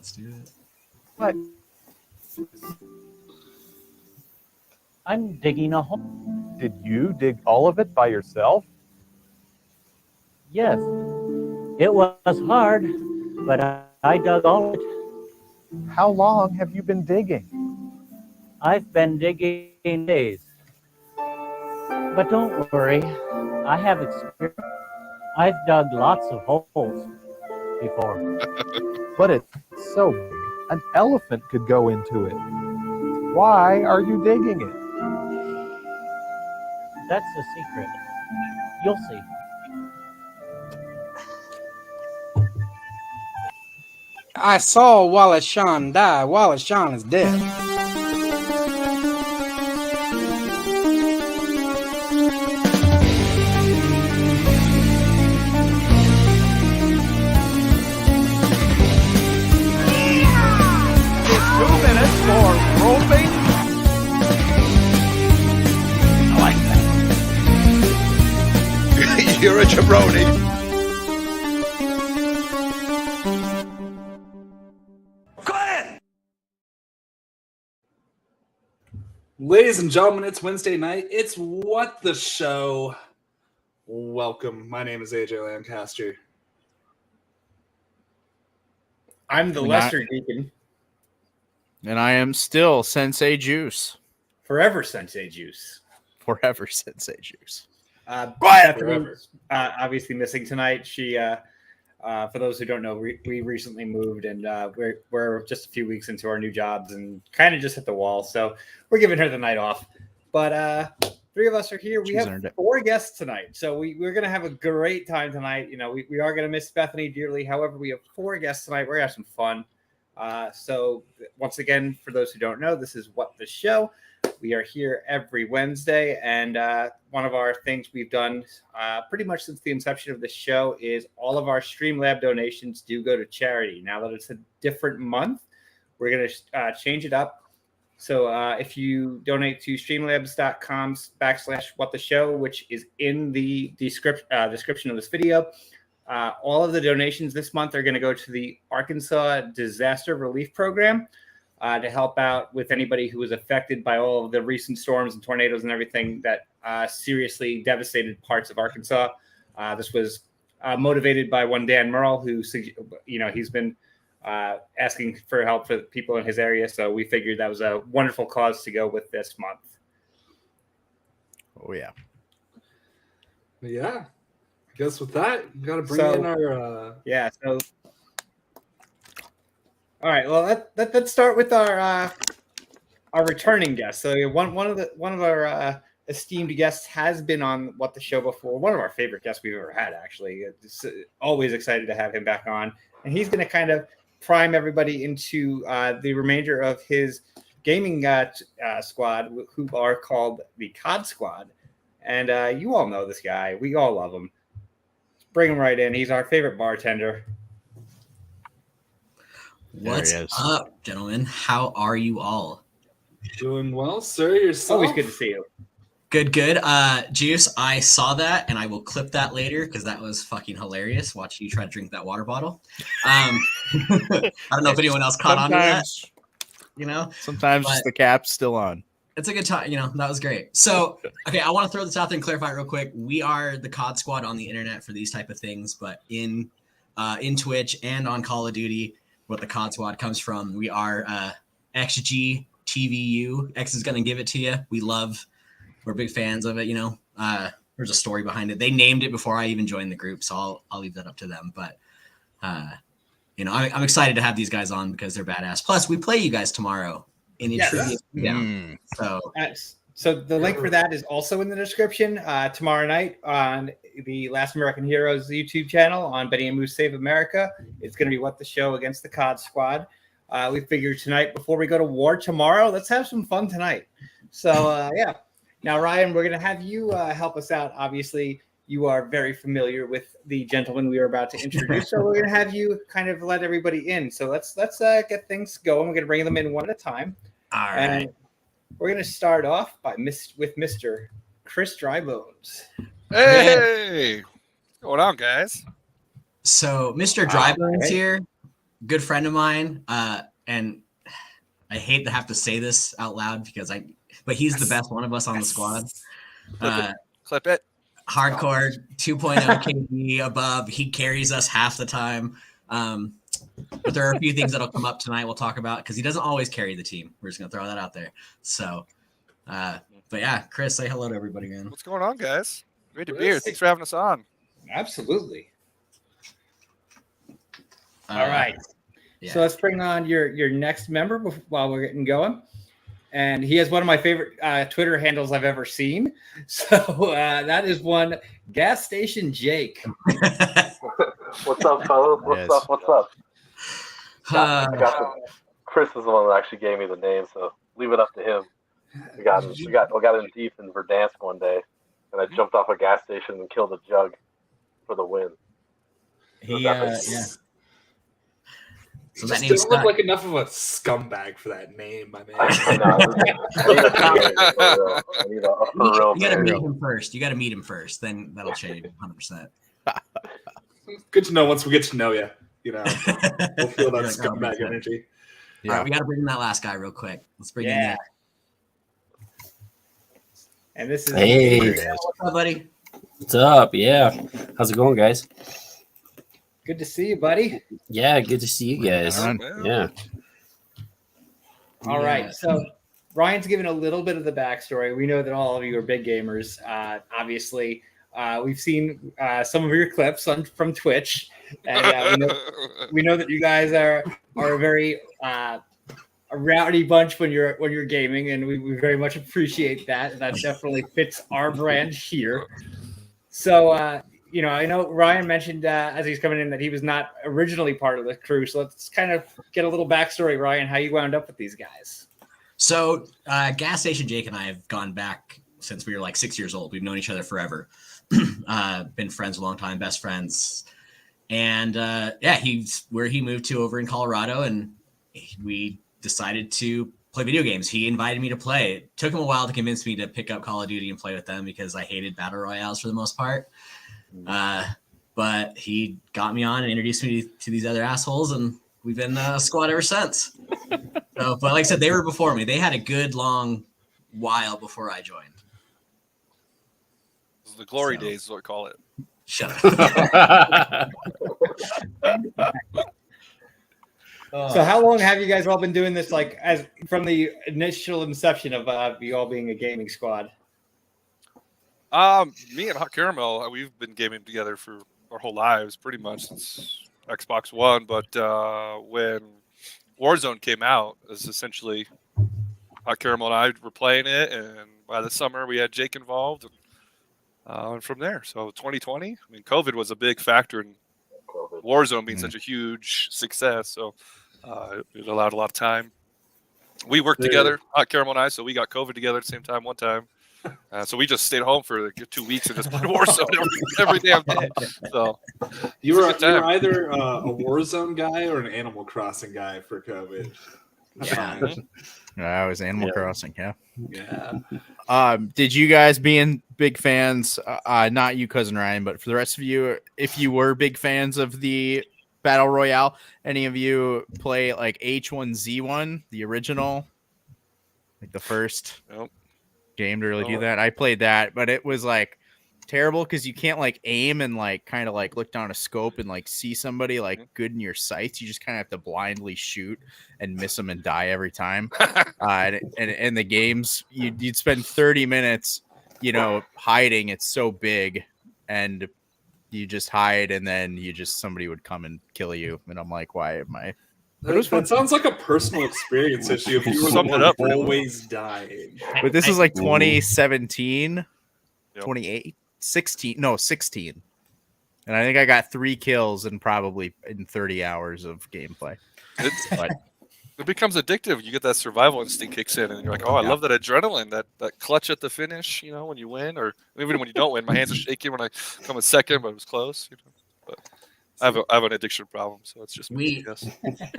Let's do it. What? I'm digging a hole. Did you dig all of it by yourself? Yes, it was hard, but I dug all of it. How long have you been digging? I've been digging days. But don't worry, I have experience. I've dug lots of holes before. But it's so big, an elephant could go into it. Why are you digging it? That's the secret. You'll see. I saw Wallace Shawn die. Wallace Shawn is dead. It's 2 minutes for roping. I like that. You're a jabroni. Ladies and gentlemen, it's Wednesday night. It's What the Show. Welcome. My name is AJ Lancaster. I'm the Lester Deacon. And I am still Sensei Juice. Forever Sensei Juice. Forever Sensei Juice. Bethany's obviously missing tonight. She, for those who don't know, we recently moved and we're just a few weeks into our new jobs and kind of just hit the wall. So we're giving her the night off. But 3 of us are here. We have 4 guests tonight. So we're going to have a great time tonight. You know, we are going to miss Bethany dearly. However, we have 4 guests tonight. We're going to have some fun. So once again, for those who don't know, this is What the Show. We are here every Wednesday, and one of our things we've done pretty much since the inception of the show is all of our Streamlab donations do go to charity. Now that it's a different month, we're going to change it up. So if you donate to streamlabs.com/whattheshow, which is in the description of this video, all of the donations this month are going to go to the Arkansas Disaster Relief Program to help out with anybody who was affected by all of the recent storms and tornadoes and everything that seriously devastated parts of Arkansas. This was motivated by one Dan Merle, who, he's been asking for help for people in his area. So we figured that was a wonderful cause to go with this month. Oh, yeah. Yeah. I guess with that, we got to bring in our... Yeah, so... All right. Well, let's start with our returning guest. So one of our esteemed guests has been on What the Show before. One of our favorite guests we've ever had, actually. It's always excited to have him back on, and he's going to kind of prime everybody into the remainder of his gaming squad, who are called the Cod Squad. And you all know this guy. We all love him. Let's bring him right in. He's our favorite bartender. What's up, gentlemen? How are you all? Doing well, sir. Yourself? Always good to see you. Good. Juice, I saw that, and I will clip that later because that was fucking hilarious. Watch you try to drink that water bottle. I don't know if anyone else caught on to that. Sometimes the cap's still on. It's a good time. That was great. So, okay, I want to throw this out there and clarify real quick. We are the Cod Squad on the internet for these type of things, but in Twitch and on Call of Duty, what the Cod Squad comes from, we are XG TVU. X is going to give it to you. We're big fans of it. There's a story behind it. They named it before I even joined the group, so I'll leave that up to them. But I'm excited to have these guys on because they're badass. Plus, we play you guys tomorrow in a trivia. Yeah. So the link for that is also in the description. Tomorrow night on the Last American Heroes YouTube channel on Benny and Moose Save America, it's going to be What the Show against the Cod Squad. We figured tonight, before we go to war tomorrow, let's have some fun tonight. So, yeah. Now, Ryan, we're going to have you help us out. Obviously, you are very familiar with the gentleman we are about to introduce, so we're going to have you kind of let everybody in. So let's get things going. We're going to bring them in one at a time. All right. And we're going to start off with Mr. Chris Drybones. Hey, what's going on, guys? So, Mr. Drybones here, good friend of mine, and I hate to have to say this out loud but he's the best one of us on the squad. Clip it. Hardcore 2.0 KD above. He carries us half the time. But there are a few things that'll come up tonight we'll talk about because he doesn't always carry the team. We're just going to throw that out there. So, but yeah, Chris, say hello to everybody, man. What's going on, guys? Great to be here. Thanks for having us on. Absolutely. All right. Yeah. So let's bring on your next member while we're getting going. And he has one of my favorite Twitter handles I've ever seen. So that is one Gas Station Jake. What's up, fellas? What's up? I got Chris is the one that actually gave me the name, so leave it up to him. We got in deep in Verdansk one day, and I jumped off a gas station and killed a jug for the win. Yeah. So that doesn't look like enough of a scumbag for that name, my man. You gotta meet him first. You gotta meet him first. Then that'll change 100%. Good to know once we get to know you. You know, we'll feel that scumbag energy. Yeah. All right, we gotta bring in that last guy real quick. Let's bring in Nick. And this is what's up, buddy? What's up? Yeah. How's it going, guys? Good to see you, buddy. Yeah, good to see you guys. Yeah. All right. So Ryan's given a little bit of the backstory. We know that all of you are big gamers. Obviously, we've seen some of your clips from Twitch, and we know that you guys are a very a rowdy bunch when you're gaming, and we very much appreciate that. That definitely fits our brand here. So, I know Ryan mentioned as he's coming in that he was not originally part of the crew. So let's kind of get a little backstory, Ryan, how you wound up with these guys. So Gas Station Jake and I have gone back since we were like 6 years old. We've known each other forever. Been friends a long time, best friends. And he's where he moved to over in Colorado, and we decided to play video games. He invited me to play. It took him a while to convince me to pick up Call of Duty and play with them because I hated battle royales for the most part. But he got me on and introduced me to these other assholes, and we've been a squad ever since. But like I said, they were before me. They had a good long while before I joined. The glory days is what I call it. Shut up. So how long have you guys all been doing this, like as from the initial inception of you all being a gaming squad? Me and Hot Caramel, we've been gaming together for our whole lives, pretty much since Xbox One. But when Warzone came out, it was essentially Hot Caramel and I were playing it, and by the summer we had Jake involved, and from there. So 2020, I mean, COVID was a big factor in Warzone being such a huge success. So it allowed a lot of time. We worked together, Hot Caramel and I, so we got COVID together at the same time one time. So we just stayed home for like 2 weeks and just played Warzone every damn day. So you were either a Warzone guy or an Animal Crossing guy for COVID. I was Animal Crossing. Yeah. Did you guys being big fans? Not you, cousin Ryan, but for the rest of you, if you were big fans of the Battle Royale, any of you play like H1Z1, the original, like the first? Nope. Game to really do that. I played that, but it was like terrible because you can't like aim and like kind of like look down a scope and like see somebody like good in your sights. You just kind of have to blindly shoot and miss them and die every time. And the games you'd spend 30 minutes, hiding. It's so big, and you just hide, and then somebody would come and kill you. And I'm like, why am I? That sounds like a personal experience issue. If you were Summed it up always dying. But this is like 2017, 16. And I think I got 3 kills in probably in 30 hours of gameplay. It becomes addictive. You get that survival instinct kicks in, and you're like, oh, I love that adrenaline, that clutch at the finish, when you win, or even when you don't win. My hands are shaking when I come in second, but it was close. But I have an addiction problem, so it's just me.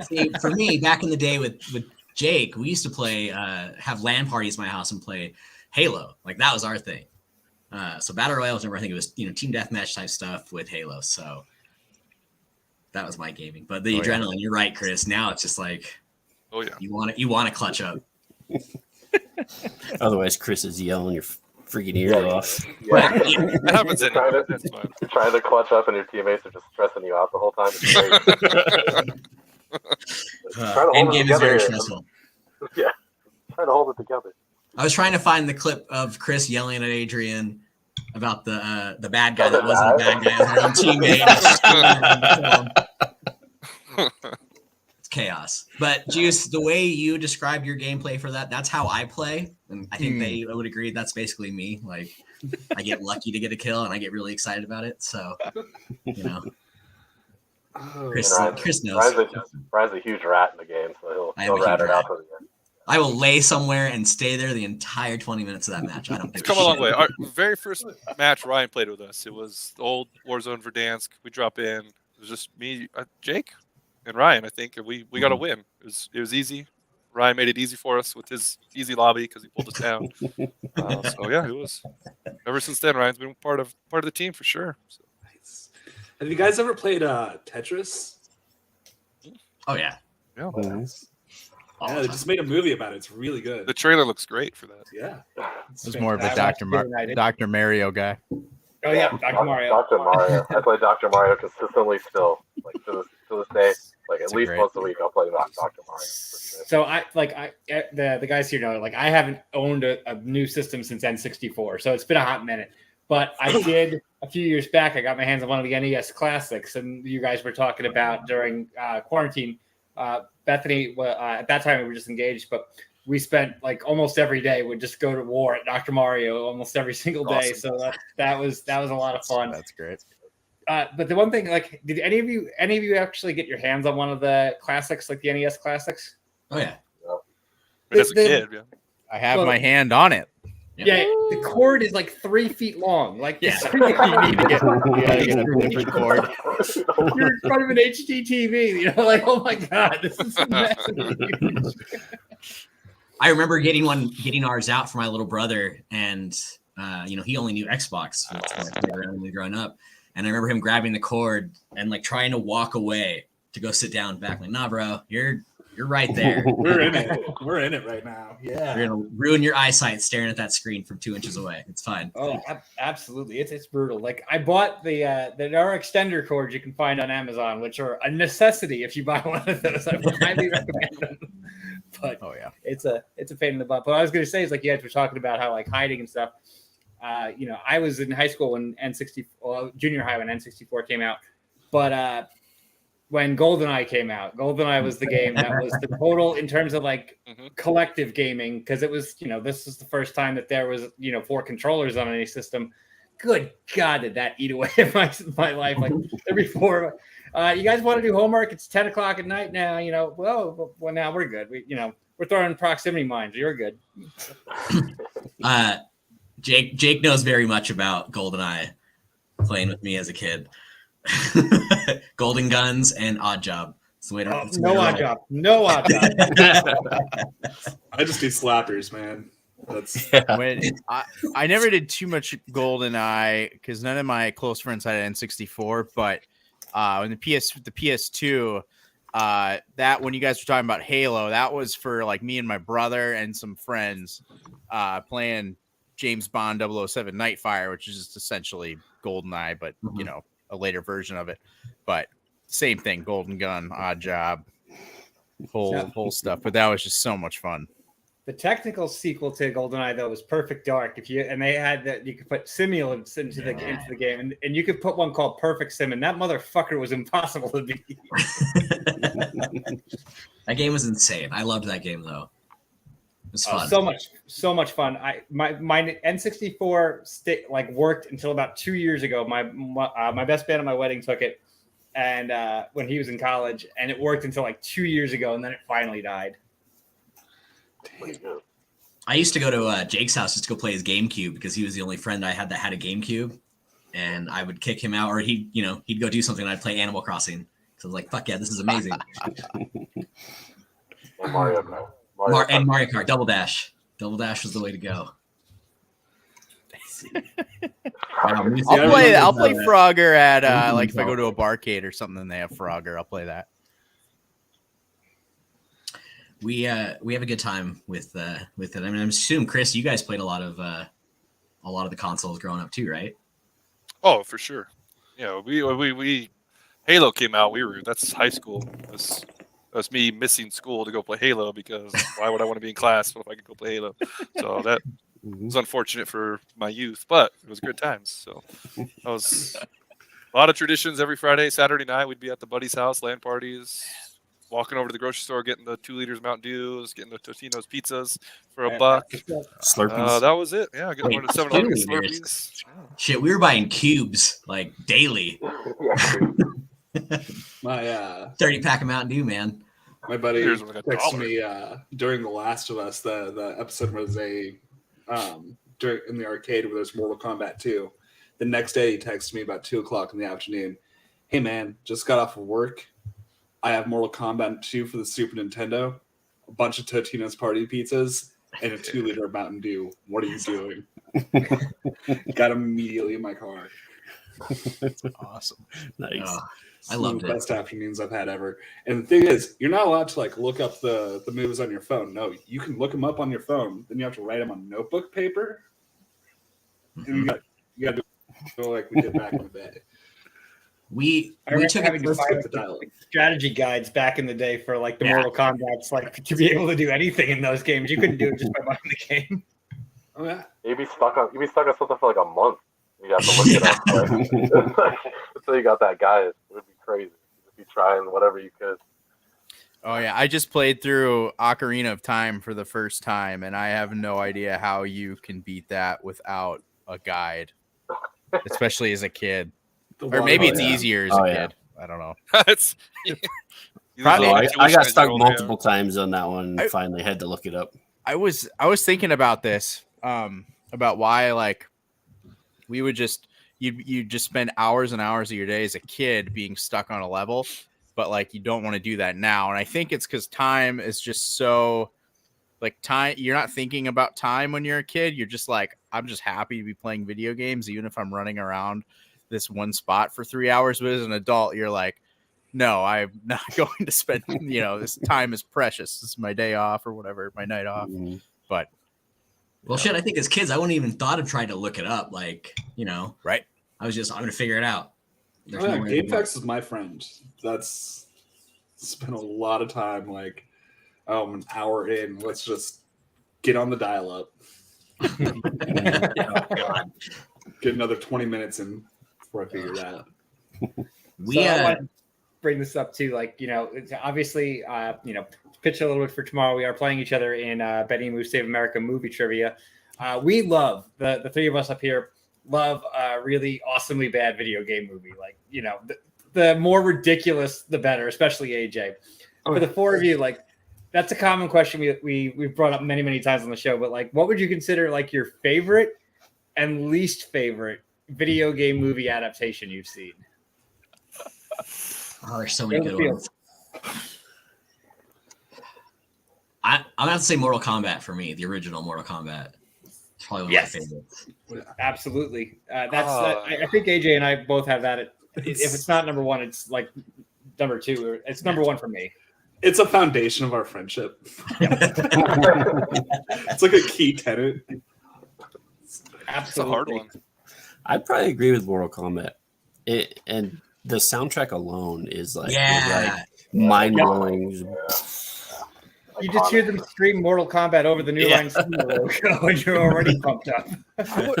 See, for me, back in the day with Jake, we used to play, have LAN parties at my house and play Halo. Like that was our thing. So Battle Royale was never, I think it was team deathmatch type stuff with Halo. So was my gaming. But the adrenaline, you're right, Chris. Now it's just like, oh yeah, you want to clutch up. Otherwise, Chris is yelling your freaking ears off. Yeah. That happens in You're trying to clutch up, and your teammates are just stressing you out the whole time. It's great. End game is very stressful. Yeah, trying to hold it together. I was trying to find the clip of Chris yelling at Adrian about the bad guy that wasn't a bad guy, our own teammate. It's chaos. But Juice, the way you describe your gameplay for that's how I play, and I think they would agree that's basically me. Like, I get lucky to get a kill, and I get really excited about it. So, you know, Chris knows. Ryan's a huge rat in the game, so he'll rat it out to the end. I will lay somewhere and stay there the entire 20 minutes of that match. I don't give It's come a long way. Our very first match Ryan played with us, it was the old Warzone Verdansk. We drop in. It was just me, Jake, and Ryan, I think. And we got a win. It was easy. Ryan made it easy for us with his easy lobby because he pulled us down. So yeah, it was. Ever since then, Ryan's been part of the team for sure. So. Nice. Have you guys ever played Tetris? Oh yeah. Yeah. Yeah, they just made a movie about it. It's really good. The trailer looks great for that. Yeah. It was more of a Dr. Mario guy. Oh yeah, Dr. Mario. Dr. Mario. I play Dr. Mario consistently still. Like to this day. Like at least once a week I'll play Dr. Mario. For sure. So the guys here know, like, I haven't owned a new system since N64, so it's been a hot minute. But I did a few years back. I got my hands on one of the NES classics, and you guys were talking about during quarantine. Bethany, at that time we were just engaged, but we spent like almost every day would just go to war at Dr. Mario almost every single day. Awesome. So that was a lot of fun. That's great. But the one thing, like, did any of you actually get your hands on one of the classics, like the NES classics? Oh yeah. As a kid, yeah. I have my hand on it. Yeah, the cord is like 3 feet long. Like, Yeah. you need to get a different cord. You're in front of an HD TV, you know, like, oh my god, this is massive. I remember getting ours out for my little brother, and he only knew Xbox growing up, and I remember him grabbing the cord and like trying to walk away to go sit down back. Like, nah, bro, you're right there. We're in it. We're in it right now. Yeah. You're gonna ruin your eyesight staring at that screen from 2 inches away. It's fine. Oh, absolutely. It's brutal. Like, I bought there are extender cords you can find on Amazon, which are a necessity if you buy one of those. I would highly recommend them. But it's a pain in the butt. But what I was going to say is, like, you guys were talking about how, like, hiding and stuff. I was in high school when junior high when N64 came out, but when GoldenEye came out, GoldenEye was the game that was the total in terms of like collective gaming, because it was, this was the first time that there was 4 controllers on any system. Good God, did that eat away my life? Like, every 4. You guys want to do homework? It's 10 o'clock at night now. Well, now we're good. We're throwing proximity mines. You're good. Jake knows very much about GoldenEye, playing with me as a kid. Golden Guns and Odd Job. No Odd Job. No Odd Job. I just do slappers, man. I never did too much GoldenEye because none of my close friends had an N64, but when the PS2, that when you guys were talking about Halo, that was for like me and my brother and some friends playing James Bond 007 Nightfire, which is just essentially GoldenEye, but a later version of it. But same thing, Golden Gun, Odd Job, whole stuff. But that was just so much fun. The technical sequel to GoldenEye, though, was Perfect Dark. They had that you could put simulants into the game, and you could put one called Perfect Sim, and that motherfucker was impossible to beat. That game was insane. I loved that game though. It was fun. So much fun. My N64 worked until about 2 years ago. My best man at my wedding took it, and when he was in college, and it worked until like 2 years ago, and then it finally died. I used to go to Jake's house just to go play his GameCube because he was the only friend I had that had a GameCube, and I would kick him out, or he'd go do something, and I'd play Animal Crossing. So I was like, "Fuck yeah, this is amazing." And Mario Kart. Mario Kart, Double Dash. Double Dash was the way to go. I'll play Frogger at like if I go to a barcade or something, they have Frogger. I'll play that. We have a good time with it. I mean, I'm assuming Chris, you guys played a lot of the consoles growing up too, right? Oh, for sure. Yeah, we Halo came out. That's high school. That's me missing school to go play Halo because why would I want to be in class if I could go play Halo? So that was unfortunate for my youth, but it was good times. So that was a lot of traditions. Every Friday, Saturday night, we'd be at the buddy's house, LAN parties, walking over to the grocery store, getting the 2 liters Mountain Dews, getting the Totino's pizzas for $1. Slurpees. That was it. Yeah, getting one to 7-Eleven Slurpees. Shit, we were buying cubes like daily. My 30-pack of Mountain Dew, man. My buddy texted me during The Last of Us. The episode was in the arcade where there's Mortal Kombat 2. The next day, he texted me about 2:00 in the afternoon. Hey man, just got off of work. I have Mortal Kombat 2 for the Super Nintendo, a bunch of Totino's Party pizzas, and a 2-liter Mountain Dew. What are you doing? Got immediately in my car. That's awesome. Nice. I loved the best afternoons I've had ever. And the thing is, you're not allowed to like look up the moves on your phone. No, you can look them up on your phone. Then you have to write them on notebook paper. And you got to do it like we did back in the day. We took the strategy guides back in the day for like the Mortal Kombat's, like to be able to do anything in those games. You couldn't do it just by buying the game. Oh yeah, you'd be stuck on something for like a month. You have to look it up until you got that guide. It would be crazy. You'd be trying whatever you could. Oh yeah, I just played through Ocarina of Time for the first time, and I have no idea how you can beat that without a guide, especially as a kid. Or maybe it's easier as a kid. I don't know. I got stuck multiple times on that one. And finally had to look it up. I was thinking about this, about why like we would you just spend hours and hours of your day as a kid being stuck on a level, but like you don't want to do that now. And I think it's because time is just so like time. You're not thinking about time when you're a kid. You're just like, I'm just happy to be playing video games, even if I'm running around this one spot for 3 hours. But as an adult, you're like, no, I'm not going to spend, this time is precious. This is my day off or whatever, my night off. Mm-hmm. But shit, I think as kids, I wouldn't even thought of trying to look it up. Like, right. I was just, I'm going to figure it out. GameFAQs is my friend. That's spent a lot of time, like, an hour in. Let's just get on the dial-up. Get another 20 minutes in before I figure it out. I want to bring this up too. Like, it's obviously, pitch a little bit for tomorrow. We are playing each other in Betty Moose Save America movie trivia. We love the three of us up here. Love a really awesomely bad video game movie. Like, the more ridiculous, the better, especially AJ. For the four of you, like, that's a common question we've brought up many, many times on the show. But like, what would you consider like your favorite and least favorite video game movie adaptation you've seen? Oh, there's so many good ones. I'm going to have to say Mortal Kombat for me, the original Mortal Kombat. It's probably one of my favorites. Absolutely. I think AJ and I both have that. If it's not number one, it's like number two. It's number one for me. It's a foundation of our friendship. It's like a key tenet. Absolutely. It's a hard one. I'd probably agree with Mortal Kombat. And the soundtrack alone is like, mind blowing. You just hear them scream Mortal Kombat over the New Line Cinema logo, and you're already pumped up.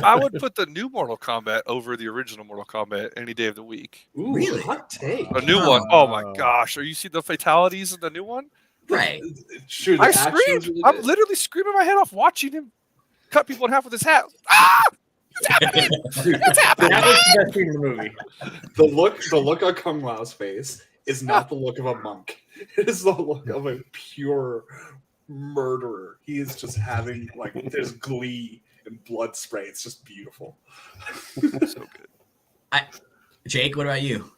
I would put the new Mortal Kombat over the original Mortal Kombat any day of the week. Ooh, really? Hot take. A new one. Oh my gosh! Are you see the fatalities in the new one? Right. Sure. I screamed. Really I'm literally screaming my head off watching him cut people in half with his hat. Ah! What's happening? What's happening? That was the best scene in the movie. The look on Kung Lao's face is not the look of a monk. It is the look of a pure murderer. He is just having like there's glee and blood spray. It's just beautiful. So good. Jake, what about you?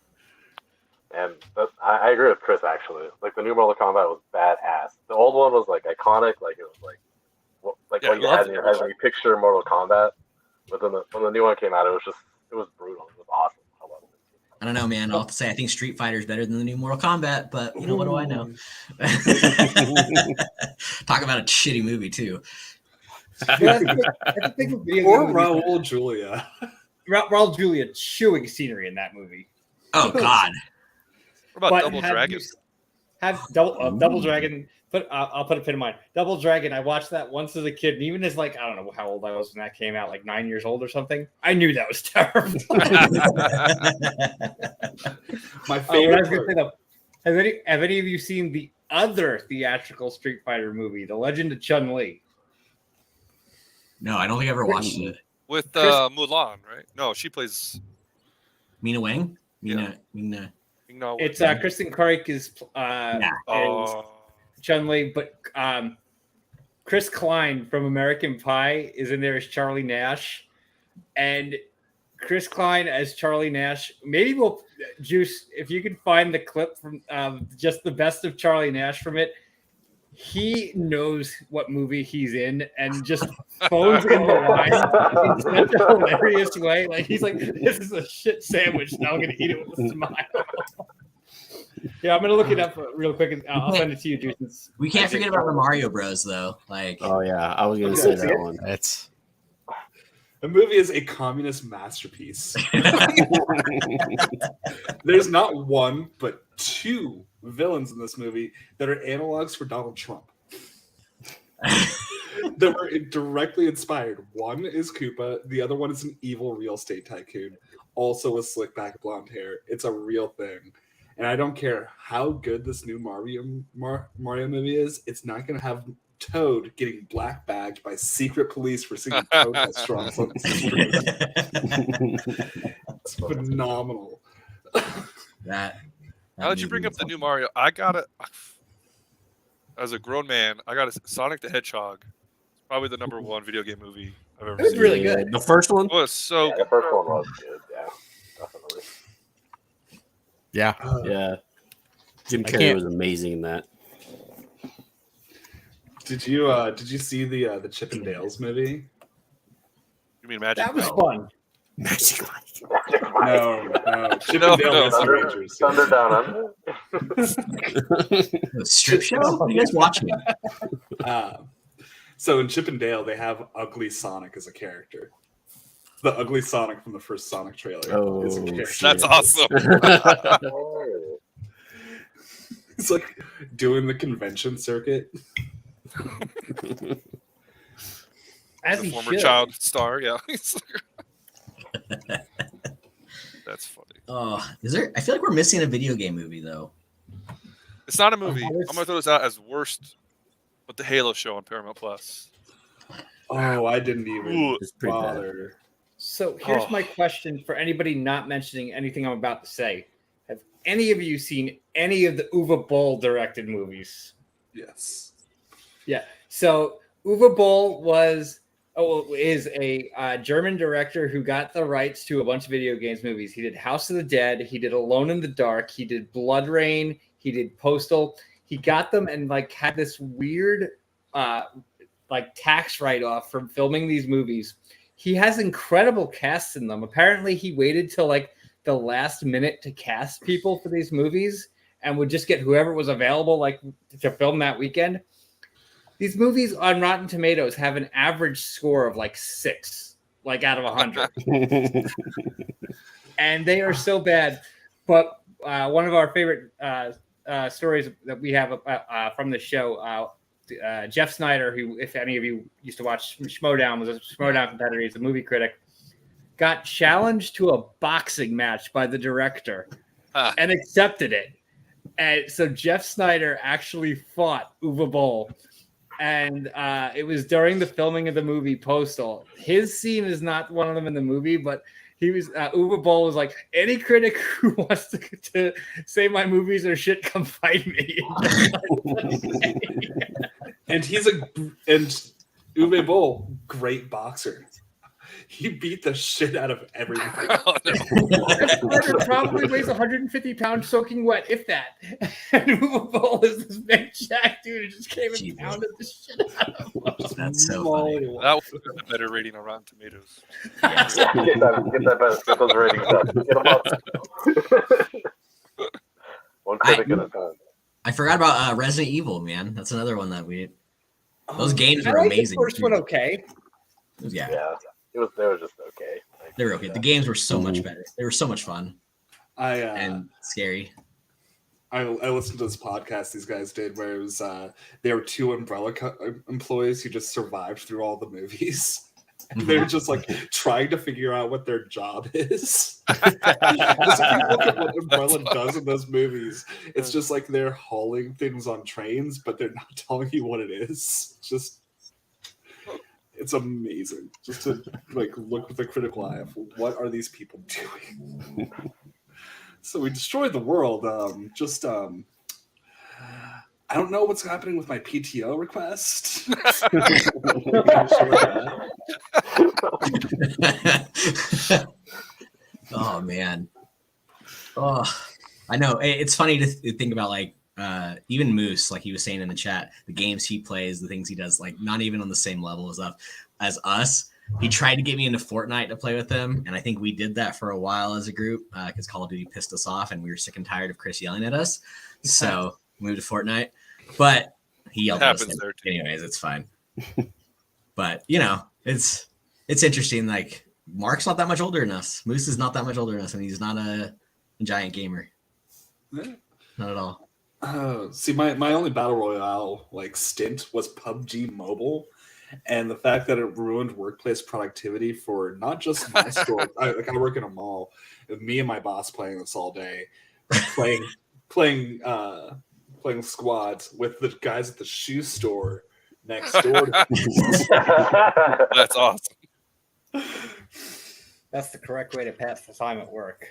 And I agree with Chris actually. Like the new Mortal Kombat was badass. The old one was like iconic. Like it was like what you had in your head when you picture Mortal Kombat. But then when the new one came out, it was just It was brutal. It was awesome. I loved it. I don't know, man. I'll have to say I think Street Fighter is better than the new Mortal Kombat, but you know what do I know? Talk about a shitty movie too. Well, that's the thing with video Or game Raul Julia. Raul Julia chewing scenery in that movie. Oh God! What about Double Dragon? Have Double Dragon. But I'll put a pin in mine. Double Dragon. I watched that once as a kid, and even as like I don't know how old I was when that came out, like 9 years old or something. I knew that was terrible. My favorite. I was gonna say though, have any of you seen the other theatrical Street Fighter movie, The Legend of Chun-Li? No, I don't think I ever watched it. With Mulan, right? No, she plays Mina Wang. Yeah. Mina. No, It's Kristen Coric is Chun-Li, but Chris Klein from American Pie is in there as Charlie Nash, and Chris Klein as Charlie Nash. Maybe we'll Juice if you can find the clip from just the best of Charlie Nash from it. He knows what movie he's in and just phones in the line in such a hilarious way. Like he's like, "This is a shit sandwich. Now I'm gonna eat it with a smile." Yeah, I'm gonna look it up real quick, and I'll send it to you, Juice. We can't forget about the Mario Bros. Though. Like, oh yeah, I was gonna say that one. That's The movie is a communist masterpiece. There's not one, but two villains in this movie that are analogs for Donald Trump. That were directly inspired. One is Koopa. The other one is an evil real estate tycoon. Also with slick back blonde hair. It's a real thing. And I don't care how good this new Mario movie is, it's not going to have Toad getting black bagged by secret police for singing protest songs on the street. It's phenomenal. Now that you bring up the new Mario, I got it. As a grown man, I got a Sonic the Hedgehog. Probably the number one video game movie I've ever seen. It's really good. The first one? It was so The first one was good, yeah. Definitely. yeah. Yeah. Jim Carrey was amazing in that. Did you see the Chip and Dale's movie? You mean Magic? That was Mike? fun. Magic Mike. No. Chip and Dale Rescue Rangers. Thunder Down Under. The strip show? What are you guys watching? So in Chip and Dale, they have Ugly Sonic as a character. The Ugly Sonic from the first Sonic trailer is a character. That's awesome. He's like doing the convention circuit. As a he former should. child star, yeah. That's funny. Oh, is there? I feel like we're missing a video game movie though. It's not a movie. I'm gonna throw this out as worst, but the Halo show on Paramount Plus. Oh, I didn't even pretty bother. So here's my question for anybody not mentioning anything I'm about to say. Have any of you seen any of the Uwe Boll directed movies? Yes. Yeah. So Uwe Boll is a German director who got the rights to a bunch of video games movies. He did House of the Dead. He did Alone in the Dark. He did Blood Rain. He did Postal. He got them and like had this weird like tax write-off from filming these movies. He has incredible casts in them. Apparently he waited till like the last minute to cast people for these movies and would just get whoever was available like to film that weekend. These movies on Rotten Tomatoes have an average score of like 6, like out of 100. And they are so bad. But one of our favorite stories that we have from the show, Jeff Snyder, who, if any of you used to watch Schmodown, was a Schmodown competitor, he's a movie critic, got challenged to a boxing match by the director and accepted it. And so Jeff Snyder actually fought Uwe Boll. And it was during the filming of the movie Postal. His scene is not one of them in the movie, but he was Uwe Boll was like, any critic who wants to say my movies are shit, come fight me. And Uwe Boll, great boxer. He beat the shit out of everything. That spider probably weighs 150 pounds soaking wet, if that. And Movable is this big jack dude who just came and pounded the shit out of him. That's so funny. That was a better rating on Rotten Tomatoes. Get those ratings up. Get them up. One critic at a time. I forgot about Resident Evil, man. That's another one that those games were amazing. The first one, okay. Yeah. They were just okay. They were okay. The games were so much better. They were so much fun. And scary. I listened to this podcast these guys did where it was there were two Umbrella employees who just survived through all the movies. And they're just like trying to figure out what their job is. Just if you look at what Umbrella does in those movies, it's just like they're hauling things on trains, but they're not telling you what it is. It's amazing just to like look with a critical eye of what are these people doing. So we destroyed the world. I don't know what's happening with my PTO request. Oh man. Oh, I know. It's funny to think about, like, even Moose, like he was saying in the chat, the games he plays, the things he does, like not even on the same level as us. He tried to get me into Fortnite to play with him, and I think we did that for a while as a group because Call of Duty pissed us off, and we were sick and tired of Chris yelling at us. So we moved to Fortnite. But he yelled at us anyways. It's fine. But it's interesting. Like, Mark's not that much older than us. Moose is not that much older than us, and he's not a giant gamer. Yeah. Not at all. See, my only battle royale like stint was PUBG Mobile, and the fact that it ruined workplace productivity for not just my store. I work in a mall. Me and my boss playing this all day, playing squads with the guys at the shoe store next door to That's awesome. That's the correct way to pass the time at work.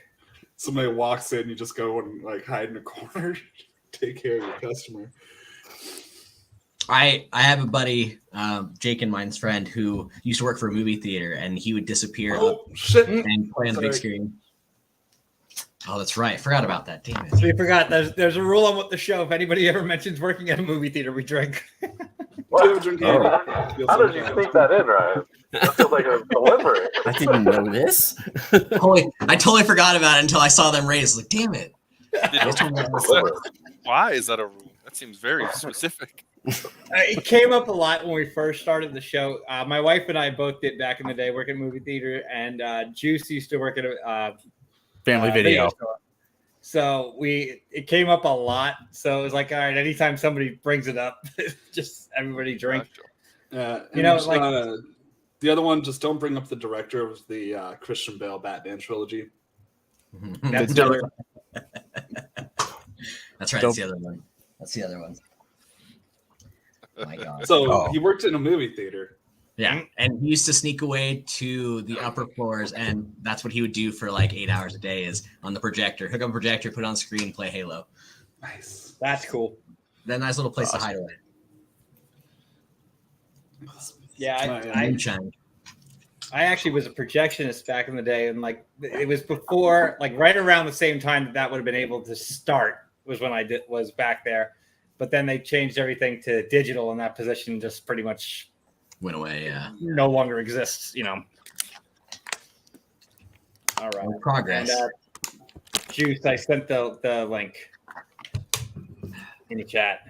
Somebody walks in, you just go and like hide in a corner, take care of your customer. I have a buddy, Jake and mine's friend, who used to work for a movie theater, and he would disappear and play on the big screen. Oh, that's right. I forgot about that. Damn it. So we forgot. There's a rule on what the show. If anybody ever mentions working at a movie theater, we drink. How did you sneak that in, Ryan? That feels like a deliberate. I didn't know this. I totally forgot about it until I saw them raise. Like, damn it. Why is that a rule? That seems very specific. It came up a lot when we first started the show. My wife and I both did back in the day work at a movie theater, and Juice used to work at a Family Video. So it came up a lot. So it was like, all right, anytime somebody brings it up, just everybody drink. The other one, just don't bring up the director of the Christian Bale Batman trilogy. That's right. That's the other one. That's the other one. Oh my God. So he worked in a movie theater. Yeah, and he used to sneak away to the upper floors, and that's what he would do for like 8 hours a day, is on the projector, hook up a projector, put it on screen, play Halo. Nice. That's cool. That nice little place to hide away. Yeah, I actually was a projectionist back in the day, and like it was before, like right around the same time that would have been able to start was when I was back there, but then they changed everything to digital, and that position just pretty much went away. Yeah, no longer exists. All right, progress. And, Juice, I sent the link in the chat.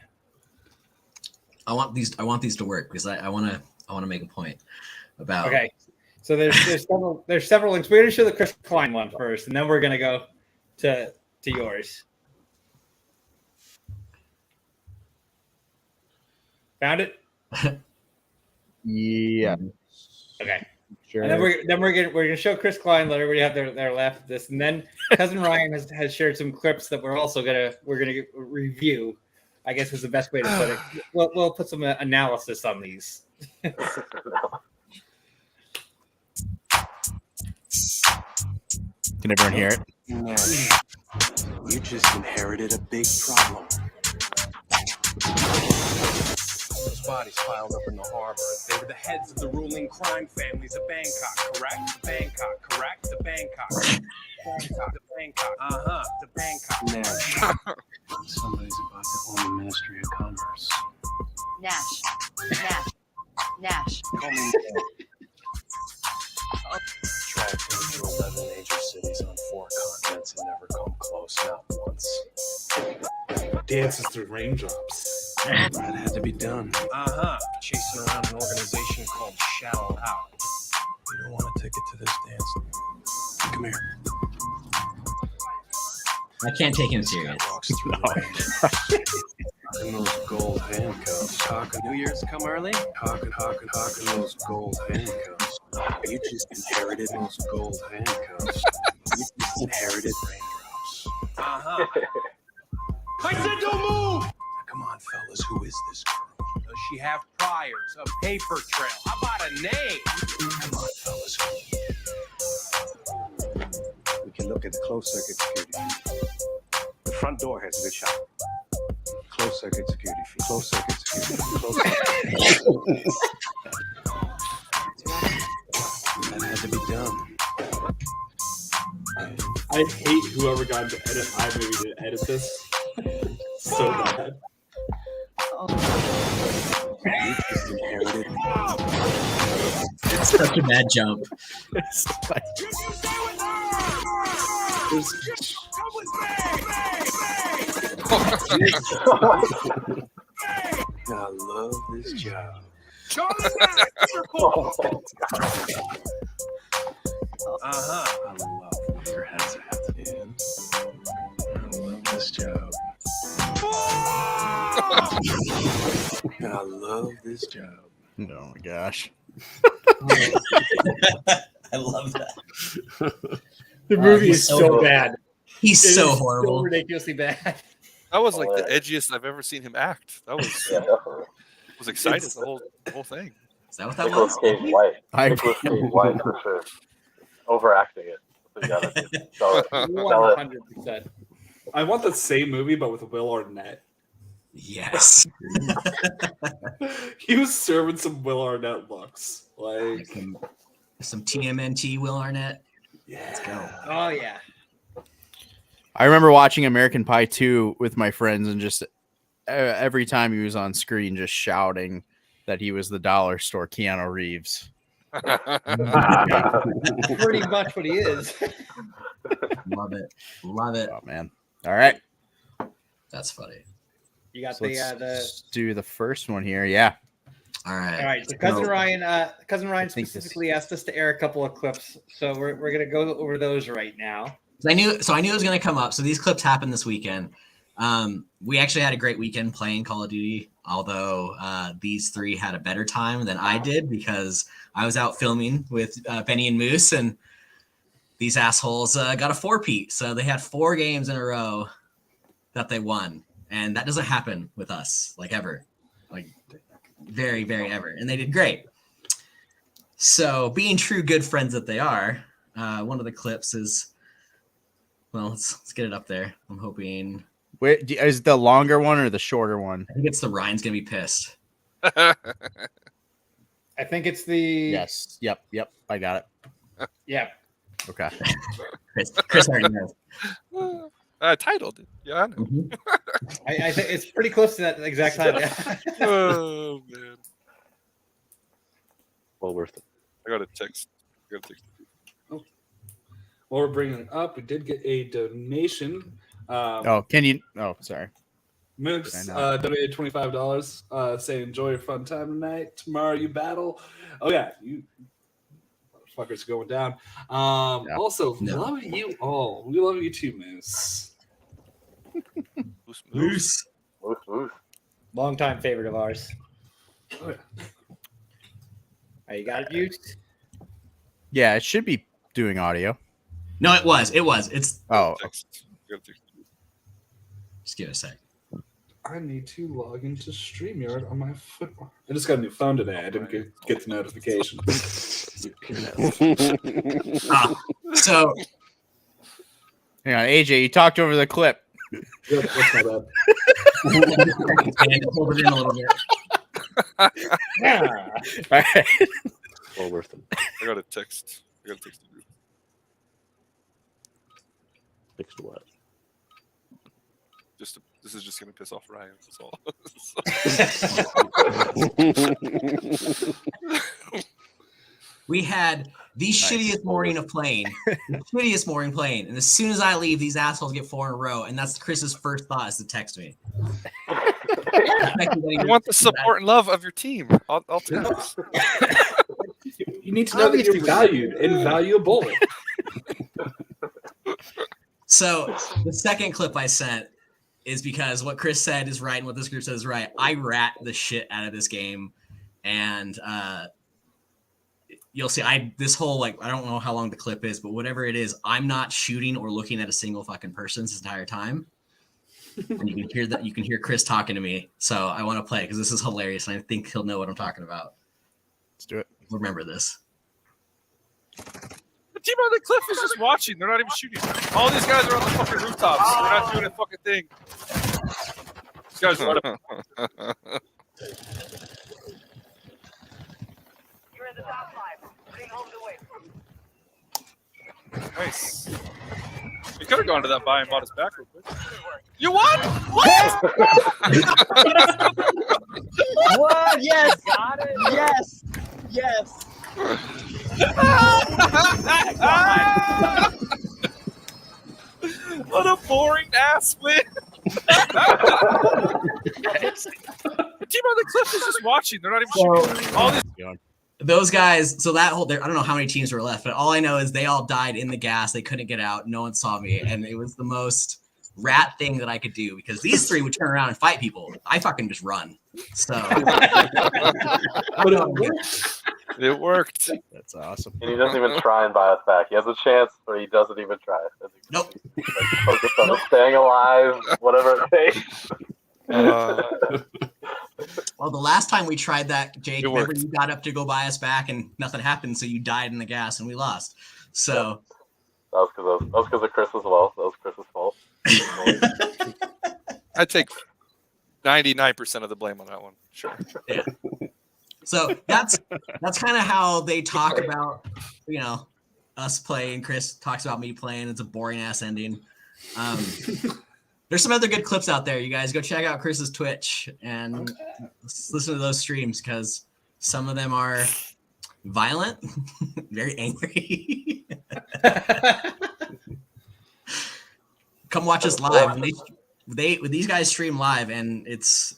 I want these to work because I want to make a point about. Okay, so there's several links. We're going to show the Chris Klein one first, and then we're going to go to yours. Found it? Yeah. Okay. Sure. And then we're gonna show Chris Klein. Let everybody have their laugh at this, and then Cousin Ryan has shared some clips that we're gonna review. I guess is the best way to put it. We'll put some analysis on these. Can everyone hear it? You just inherited a big problem. bodies piled up in the harbor. They were the heads of the ruling crime families of Bangkok, correct? Bangkok, correct? The Bangkok. Bangkok, the Bangkok. The Bangkok. Nash. Somebody's about to own the Ministry of Commerce. Nash. Call me tracked into 11 major cities on 4 continents and never come close, not once. Dances through raindrops. That had to be done. Chasing around an organization called Shallow Out. You don't want a ticket to this dance. Come here. I can't take him serious. Talking those gold handcuffs. Talking New Year's come early? Talking those gold handcuffs. You just inherited those gold handcuffs. You just inherited raindrops. I said don't move! Now, come on, fellas, who is this girl? Does she have priors? A paper trail? How about a name? Come on, fellas. We can look at the closed circuit security. The front door has a good shot. Closed circuit security feed. Closed circuit security feed. Closed circuit. That had to be done. I hate whoever got to edit iMovie to edit this. So bad. You just inherited. It's such a bad jump. I love this job. I love where your head's at. And I love this job. I love this job. Oh my gosh. I love that. The movie is so so bad. He's It so is horrible. So ridiculously bad. That was like the edgiest I've ever seen him act. That was was excited the whole thing. Is that what that Nicolas was? Cage White. Nicolas Cage White for sure. Overacting it. That's what you gotta do. 100%. I want the same movie, but with Will Arnett. Yes. He was serving some Will Arnett looks. Like some TMNT Will Arnett. Yeah. Let's go. Oh, yeah. I remember watching American Pie 2 with my friends and just every time he was on screen, just shouting that he was the dollar store Keanu Reeves. Pretty much what he is. Love it. Love it. Oh, man. All right. That's funny. You got So the let's do the first one here. Yeah. All right. All right. So Cousin Ryan specifically asked us to air a couple of clips. So we're gonna go over those right now. I knew it was going to come up. So these clips happened this weekend. We actually had a great weekend playing Call of Duty, although these three had a better time than I did because I was out filming with Benny and Moose, and these assholes got a 4-peat. So they had 4 games in a row that they won. And that doesn't happen with us, like ever. Like very, very ever. And they did great. So being true good friends that they are, one of the clips is, well, let's get it up there. I'm hoping. Wait, is the longer one or the shorter one? I think it's the Ryan's gonna be pissed. I think it's the Yes. Yep. I got it. Yeah. Okay. Chris already knows. Titled it. Yeah, I know. Mm-hmm. I think it's pretty close to that exact title. Oh man. Well worth it. I got a text. While we're bringing it up, we did get a donation. Can you? Oh, sorry. Mooks donated $25. Saying enjoy your fun time tonight. Tomorrow you battle. Oh yeah, you motherfuckers going down. Also, love you all. We love you too, Moose. Moose. Longtime favorite of ours. Oh, yeah. You got it used? Yeah, it should be doing audio. No, it was. It's Text. just give it a sec. I need to log into StreamYard on my football. I just got a new phone today. I didn't get the notification. So hang on, AJ, you talked over the clip. Yep, that's my bad. And hold it in a little bit. Yeah. All right. Well worth it. I got a text. You. Text what? This is just gonna piss off Ryan. That's all. We had the shittiest morning of playing. The shittiest morning playing. And as soon as I leave, these assholes get 4 in a row. And that's Chris's first thought is to text me. You want the support and love of your team. I'll take this. You need to know that you're valued and valuable. So the second clip I sent is because what Chris said is right and what this group says is right. I rat the shit out of this game. And you'll see this whole, like, I don't know how long the clip is, but whatever it is, I'm not shooting or looking at a single fucking person this entire time. And you can hear Chris talking to me. So I want to play because this is hilarious and I think he'll know what I'm talking about. Let's do it. Remember this. The team on the cliff is just watching. They're not even shooting. All these guys are on the fucking rooftops. They're not doing a fucking thing. These guys are nice. You could have gone to that buy and bought us back real quick. You won? What? What? Yes. Got it. Yes. Yes. What a boring ass win. The team on the cliff is just watching. They're not even shooting. All these Those guys, so that whole, I don't know how many teams were left, but all I know is they all died in the gas. They couldn't get out. No one saw me. And it was the most rat thing that I could do because these 3 would turn around and fight people. I fucking just run. So. But it worked. That's awesome. And he doesn't even try and buy us back. He has a chance, but he doesn't even try. Nope. Focus on staying alive, whatever it takes. Well, the last time we tried that, Jake, remember worked. you got up to go buy us back and nothing happened, so you died in the gas and we lost. So that was because of Chris as well. That was Chris's fault. I take 99% of the blame on that one. Sure. Yeah. So that's kind of how they talk about, us playing. Chris talks about me playing. It's a boring ass ending. There's some other good clips out there. You guys go check out Chris's Twitch and listen to those streams because some of them are violent, very angry. Come watch us live. These guys stream live, and it's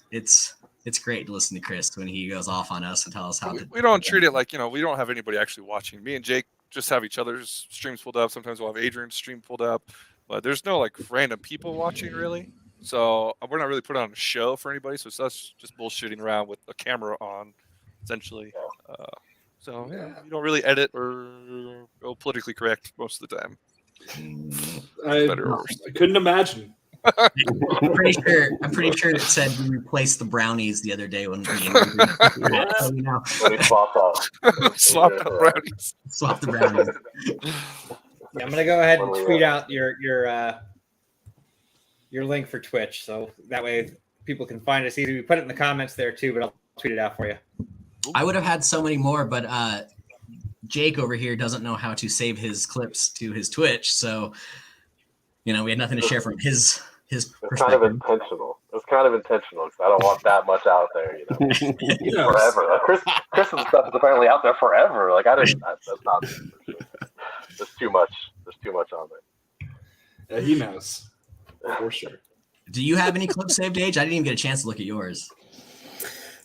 great to listen to Chris when he goes off on us and tell us how we don't treat it like, we don't have anybody actually watching. Me and Jake just have each other's streams pulled up. Sometimes we'll have Adrian's stream pulled up. But there's no like random people watching really. So we're not really putting on a show for anybody. So it's us just bullshitting around with a camera on, essentially. So you don't really edit or go politically correct most of the time. Better or worse. I couldn't imagine. I'm pretty sure it said we replaced the brownies the other day when we swapped out. Swapped out brownies. Swap the brownies. Yeah, I'm gonna go ahead and tweet out your link for Twitch, so that way people can find us easy. We put it in the comments there too, but I'll tweet it out for you. I would have had so many more, but Jake over here doesn't know how to save his clips to his Twitch, so we had nothing to share from his perspective. It's kind of intentional. It's kind of intentional because I don't want that much out there, forever. Like Chris's stuff is apparently out there forever. Like that's not. There's too much. There's too much on there. Yeah, he knows for sure. Do you have any clips saved, Age? I didn't even get a chance to look at yours.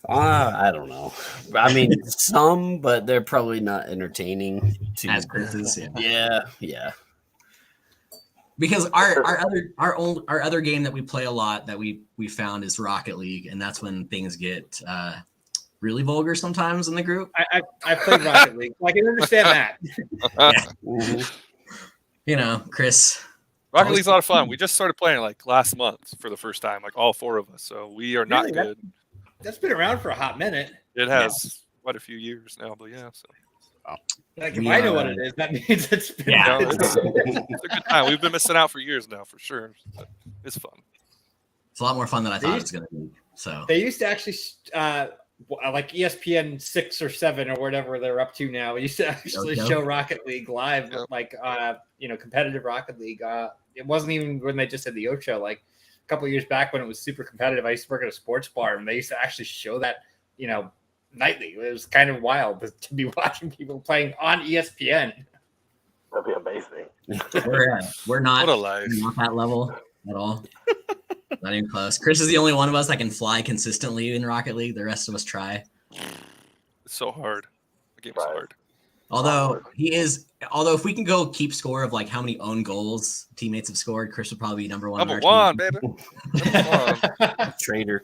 I don't know. I mean, some, but they're probably not entertaining. As Chris's, yeah. Because our other game that we play a lot that we found is Rocket League, and that's when things get really vulgar sometimes in the group. I played Rocket League. I can understand that. Chris. Rocket League's a lot of fun. We just started playing like last month for the first time, like all 4 of us. So we are not good. That's been around for a hot minute. It has quite a few years now, but yeah. So. Like if I know what it is, that means it's been it's a good time. We've been missing out for years now, for sure. It's fun. It's a lot more fun than I thought it was going to be. So they used to actually like ESPN 6 or 7 or whatever they're up to now. It used to actually show Rocket League live, like competitive Rocket League. It wasn't even when they just had the Ocho. Like a couple of years back when it was super competitive, I used to work at a sports bar and they used to actually show that, nightly. It was kind of wild to be watching people playing on ESPN. That'd be amazing. We're not, What a life. not that level at all. Not even close. Chris is the only one of us that can fly consistently in Rocket League. The rest of us try. It's so hard. The game's hard. Although if we can go keep score of like how many own goals teammates have scored, Chris would probably be number one. Number one, baby. Traitor.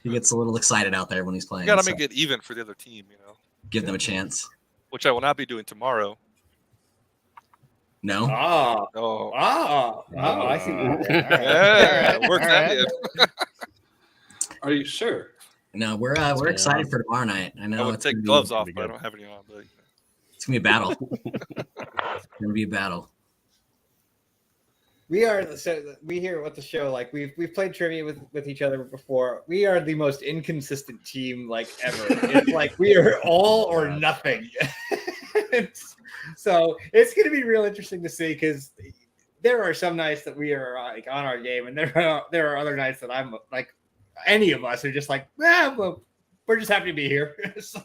He gets a little excited out there when he's playing. You gotta make it even for the other team, Give them a chance. Which I will not be doing tomorrow. No. I see. Yeah, work that in. Are you sure? No, we're excited for tomorrow night. I know I would take gloves off, but I don't have any on. But it's gonna be a battle. It's gonna be a battle. We hear what the show like. We've played trivia with each other before. We are the most inconsistent team like ever. It's like we are all or nothing. So it's going to be real interesting to see because there are some nights that we are like on our game, and there are other nights that I'm like any of us are just like, well, we're just happy to be here. So.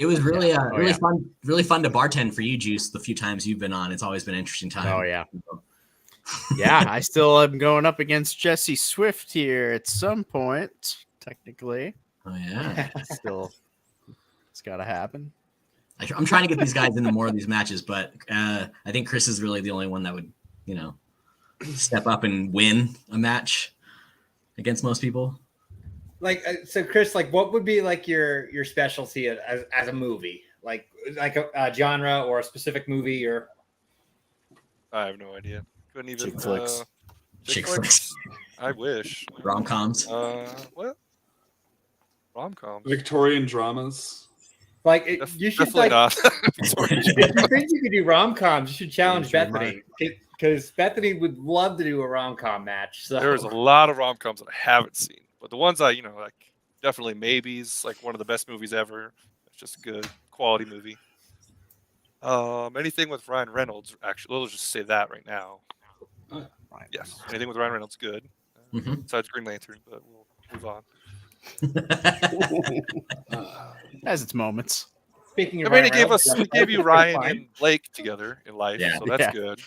It was really fun to bartend for you, Juice. The few times you've been on, it's always been an interesting time. Oh yeah. Yeah, I still am going up against Jesse Swift here at some point, technically. Oh yeah. It's got to happen. I'm trying to get these guys into more of these matches, but I think Chris is really the only one that would, step up and win a match against most people. Like, so Chris, like, what would be like your specialty as a movie, like a genre or a specific movie, or? I have no idea. Couldn't even. Chick flicks. Chick flicks. I wish. Rom-coms. What? Rom-coms. Victorian dramas. Like you should definitely not. If you think you could do rom-coms, you should challenge Bethany because Bethany would love to do a rom-com match. So There's a lot of rom-coms that I haven't seen, but the ones I like definitely Maybe's like one of the best movies ever. It's just a good quality movie. Anything with Ryan Reynolds, actually, let's just say that right now. Yes, anything with Ryan Reynolds, good. Besides Green Lantern, but we'll move on. Has its moments. Speaking of, it gave you Ryan and Blake together in life, so that's good.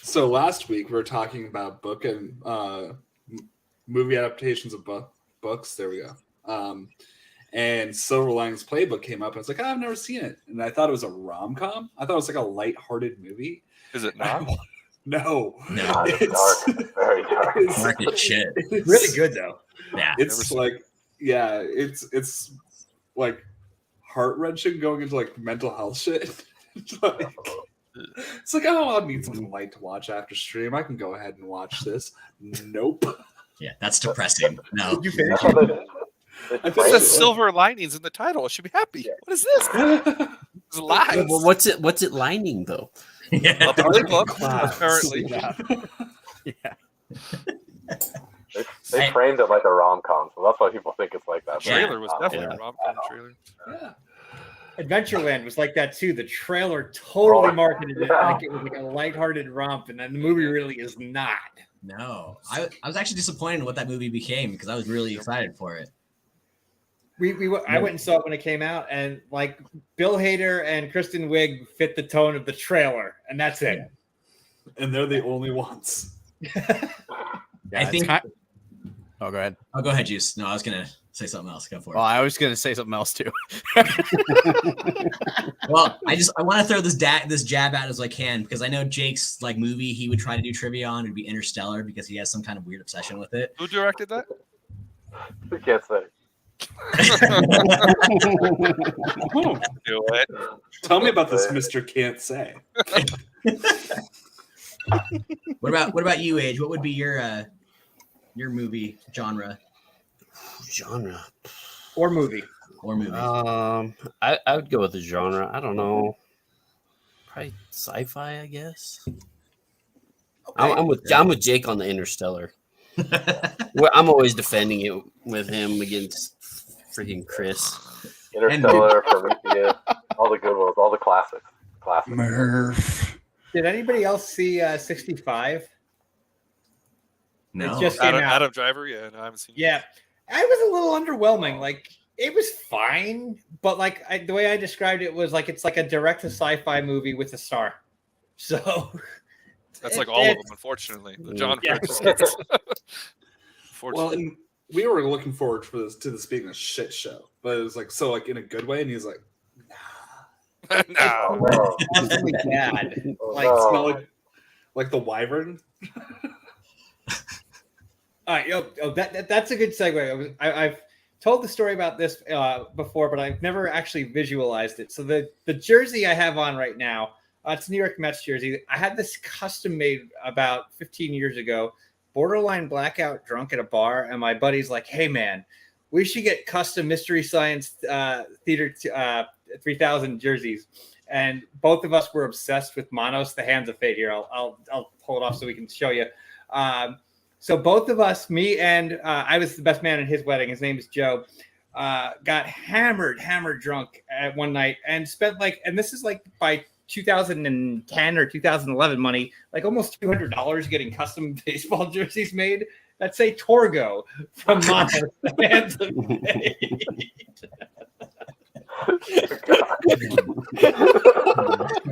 So last week we were talking about book and movie adaptations of books. There we go. And Silver Linings Playbook came up. And I was like, I've never seen it, and I thought it was a rom-com. I thought it was like a light-hearted movie. Is it not? No, it's dark. Very dark. Dark as shit. It's really good though. Yeah, it's like it's like heart-wrenching going into like mental health shit. It's like, oh, I need something light to watch after stream. I can go ahead and watch this. Nope. Yeah, that's depressing. No. Did you finish it? It says Silver Linings in the title. I should be happy. What is this? It's lies. Well, what's it lining though? Yeah. Apparently. Yeah. They framed it like a rom-com, so that's why people think it's like that. The trailer was definitely a rom-com trailer. Yeah. Adventureland was like that too. The trailer totally marketed it like it was like a lighthearted romp, and then the movie really is not. No, I was actually disappointed in what that movie became because I was really excited for it. I went and saw it when it came out, and like Bill Hader and Kristen Wiig fit the tone of the trailer, and that's it. And they're the only ones. I think. Oh, go ahead. Oh, go ahead, Juice. No, I was gonna say something else. Go for it. Well, I was gonna say something else too. Well, I want to throw this jab out as I can because I know Jake's like movie he would try to do trivia on would be Interstellar because he has some kind of weird obsession with it. Who directed that? We can't say. Do it. Tell me about this, Mr. Can't Say. What about you, Age? What would be your movie genre? Genre or movie? I would go with the genre. I don't know. Probably sci-fi, I guess. Okay. I'm with Jake on the Interstellar. Well, I'm always defending it with him against freaking Chris. Interstellar, Prometheus, all the good ones, all the classics. Murph. Did anybody else see 65? No. It just came out. Adam Driver, yeah, no, I haven't seen it. Yeah, I was a little underwhelming. Like, it was fine, but like the way I described it was like it's like a direct to sci-fi movie with a star. So that's like all of them, unfortunately. The John Francis. Well, and we were looking forward to this being a shit show, but it was like so like in a good way, and he's like, no, awesomely bad. Like smell like the wyvern. All right, that's a good segue. I've told the story about this before, but I've never actually visualized it. So the jersey I have on right now, it's a New York Mets jersey. I had this custom made about 15 years ago, borderline blackout drunk at a bar, and my buddy's like, "Hey man, we should get custom Mystery Science Theater 3000 jerseys." And both of us were obsessed with Manos, the Hands of Fate. Here, I'll pull it off so we can show you. So both of us, me and I was the best man at his wedding. His name is Joe. Got hammered drunk at one night and spent and this is like by 2010 or 2011 money, like almost $200 getting custom baseball jerseys made that say Torgo from Manos, the Hands of Fate.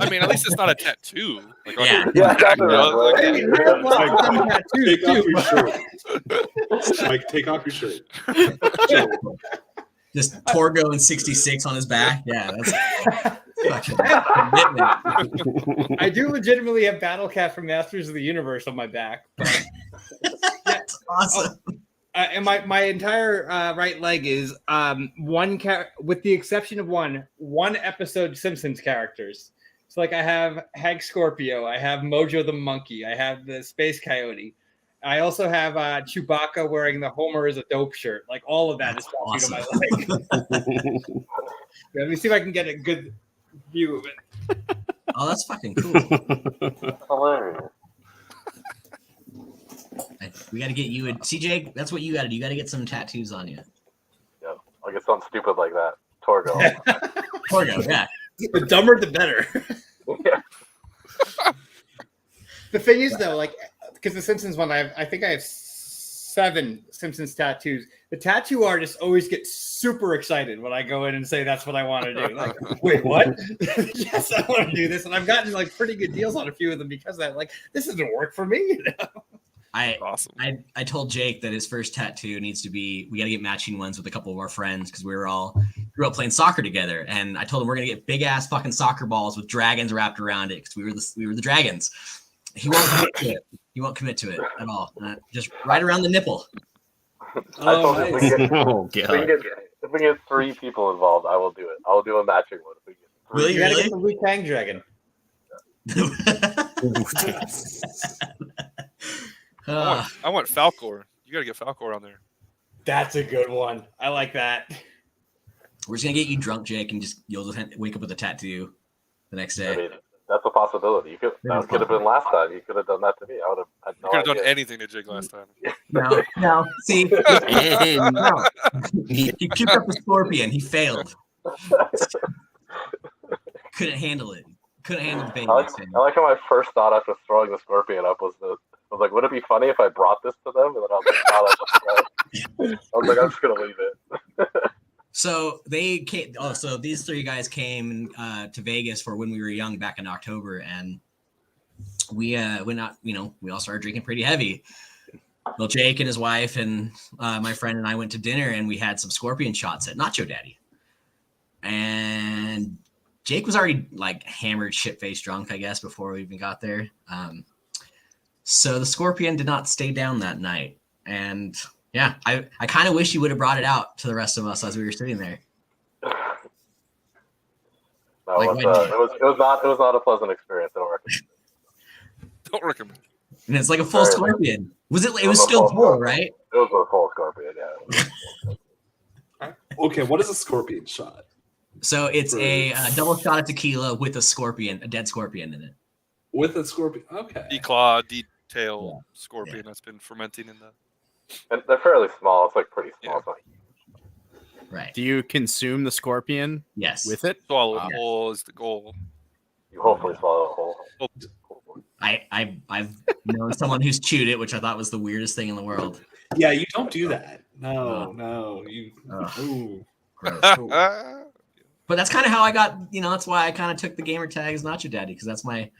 I mean, at least it's not a tattoo. Like, yeah, take off your shirt. Just Torgo and 66 on his back. Yeah, that's fucking commitment. I do legitimately have Battle Cat from Masters of the Universe on my back. That's awesome. And my entire right leg is with the exception of one episode Simpsons characters. So like I have Hank Scorpio, I have Mojo the Monkey, I have the Space Coyote. I also have Chewbacca wearing the Homer is a dope shirt. Like all of that is tattooed on my leg. Let me see if I can get a good view of it. Oh, that's fucking cool. Hilarious. We got to get you CJ. That's what you got to do. You got to get some tattoos on you. Yeah, I'll get something stupid like that. Torgo. Torgo, yeah. The dumber, the better. Yeah. The thing is, though, like, because the Simpsons one, I think I have 7 Simpsons tattoos. The tattoo artists always get super excited when I go in and say that's what I want to do. Like, wait, what? Yes, I want to do this, and I've gotten like pretty good deals on a few of them because of that. Like, this doesn't work for me, you know. Awesome. I told Jake that his first tattoo needs to be, we got to get matching ones with a couple of our friends because we grew up playing soccer together. And I told him we're gonna get big ass fucking soccer balls with dragons wrapped around it because we were the dragons. He won't commit to it. He won't commit to it at all. Just right around the nipple. If we get 3 people involved, I will do it. I will do a matching one. If we get 3. Really? You gotta get the Wu Tang Dragon. I want Falcor. You got to get Falcor on there. That's a good one. I like that. We're just gonna get you drunk, Jake, and you'll just wake up with a tattoo the next day. I mean, that's a possibility. That could have been last time. You could have done that to me. I would have. You could have done anything to Jake last time. No. See, no. He kept up the scorpion. He failed. Couldn't handle it. Couldn't handle the baby. I like how my first thought after throwing the scorpion up was like, would it be funny if I brought this to them? And then I was like, no, that's right. I was like, I'm just gonna leave it. So they came. Oh, so these 3 guys came to Vegas for When We Were Young back in October, and we went out. You know, we all started drinking pretty heavy. Well, Jake and his wife and my friend and I went to dinner, and we had some scorpion shots at Nacho Daddy. And Jake was already like hammered, shit-faced drunk, I guess, before we even got there. So the scorpion did not stay down that night, and yeah, I kind of wish you would have brought it out to the rest of us as we were sitting there. No, it was not a pleasant experience. Don't recommend. And it's like a full scorpion. Was it? It was still full, right? It was a full scorpion, yeah. Okay, what is a scorpion shot? So it's a double shot of tequila with a dead scorpion in it. With a scorpion, okay. Declaw, detail scorpion that's been fermenting in the. And they're fairly small. It's like pretty small. It's not Right. Do you consume the scorpion? Yes. With it? Swallow it whole is the goal. You hopefully swallow it whole. I've known someone who's chewed it, which I thought was the weirdest thing in the world. Yeah, you don't do that. No. You. Ooh. Gross. But that's kind of how I got. That's why I kind of took the gamer tag as Nacho Daddy, because that's my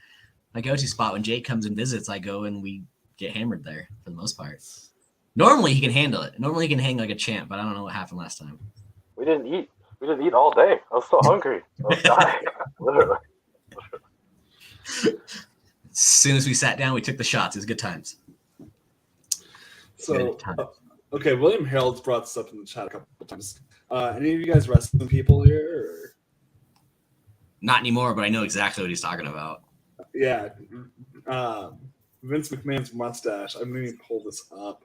go-to spot when Jake comes and visits. I go and we get hammered there for the most part. Normally he can handle it. Normally he can hang like a champ, but I don't know what happened last time. We didn't eat. We didn't eat all day. I was so hungry. I was dying. Literally. As soon as we sat down, we took the shots. It was good times. So, okay, William Harold's brought this up in the chat a couple of times. Any of you guys wrestling people here? Or? Not anymore, but I know exactly what he's talking about. Yeah. Vince McMahon's mustache, I'm going to pull this up,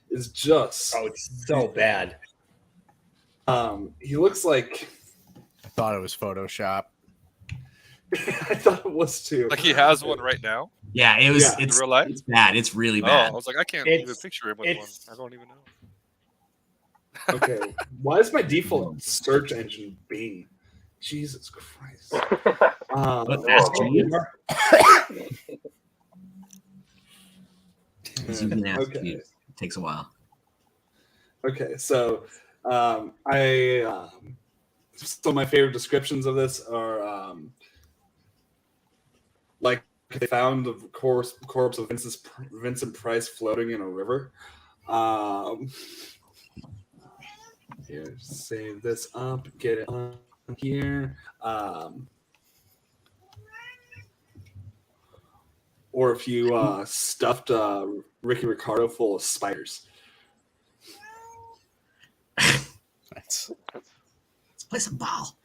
is just... Oh, it's so bad. He looks like... I thought it was Photoshop. I thought it was too. Like he has one right now? Yeah, it was. Yeah. It's in real life? It's bad. It's really Oh, bad. I was like, I can't even picture him with one. I don't even know. Okay. Why is my default search engine Bing? Jesus Christ. Okay. It takes a while. Okay, so so my favorite descriptions of this are like they found the corpse of Vincent Price floating in a river. Here, save this up, get it on here. Or if you stuffed Ricky Ricardo full of spiders. Let's play some ball.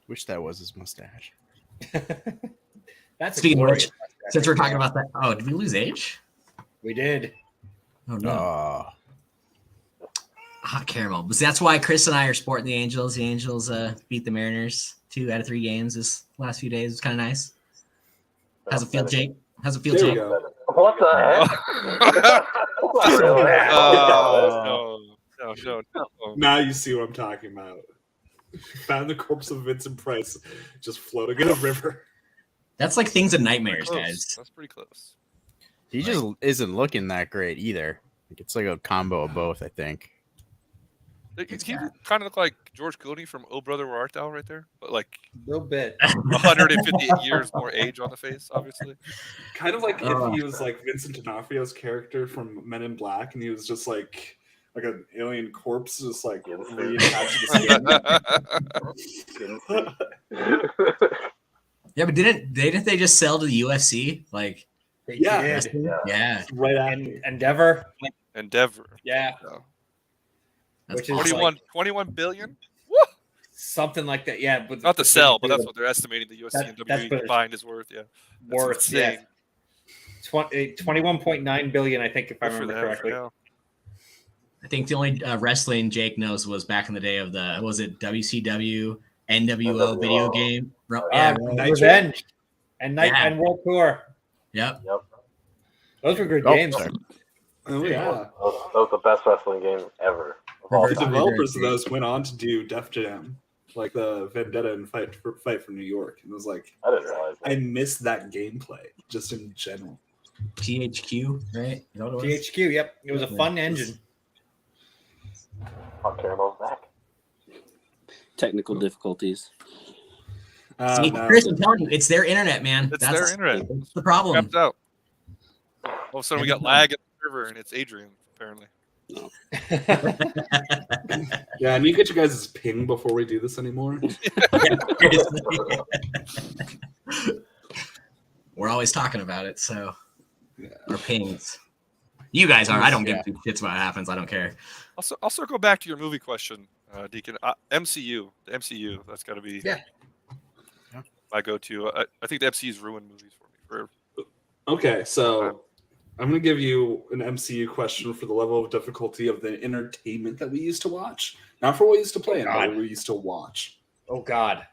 Wish that was his mustache. That's Speaking of which, since we're talking about that, did we lose Age? We did. Oh no. Hot caramel. But that's why Chris and I are sporting the Angels. The Angels beat the Mariners 2 out of 3 games this last few days. It's kind of nice. How's it feel, Jake? How's it feel, Jake? What the heck? No. Now you see what I'm talking about. Found the corpse of Vincent Price just floating in a river. That's like things and nightmares, guys. That's pretty close. He just isn't looking that great either. It's like a combo of both, I think. He kind of look like George Clooney from Oh Brother Where Art Thou right there, but like a little bit. 150 years more age on the face, obviously. Kind of like if he was like Vincent D'Onofrio's character from Men in Black, and he was just like an alien corpse, just like reattached to the skin. Yeah, but didn't they just sell to the UFC? Like, they yeah, did. Yeah. Right after Endeavor. Yeah. Which is 21 billion? Something like that, yeah. But not to sell, but that's what they're estimating the UFC and WWE combined is worth. Yeah, worth. Yeah, 21.9 billion, I think, if I remember correctly. I think the only wrestling Jake knows was back in the day of the WCW NWO video game. Revenge and World Tour. Yep. Those were good games. Oh yeah, that was the best wrestling game ever. The developers of those went on to do Def Jam, like the Vendetta and Fight for New York, and it was like I didn't realize that. I missed that gameplay just in general. THQ, right? THQ, yep. It was a fun engine. Hot caramel's back. Technical difficulties. See, Chris, I'm telling you, it's their internet, man. That's their internet. That's the problem. Capped out. All of a sudden, we got lag at the server, and it's Adrian, apparently. No. Yeah, I need to get you guys' ping before we do this anymore. We're always talking about it, so our pings. You guys are. I don't give two shits about what happens. I don't care. I'll circle back to your movie question, Deacon. MCU, the MCU. That's got to be my go-to. I think the MCU's ruined movies for me. Okay, so I'm going to give you an MCU question for the level of difficulty of the entertainment that we used to watch. Not for what we used to play, but what we used to watch. Oh, God.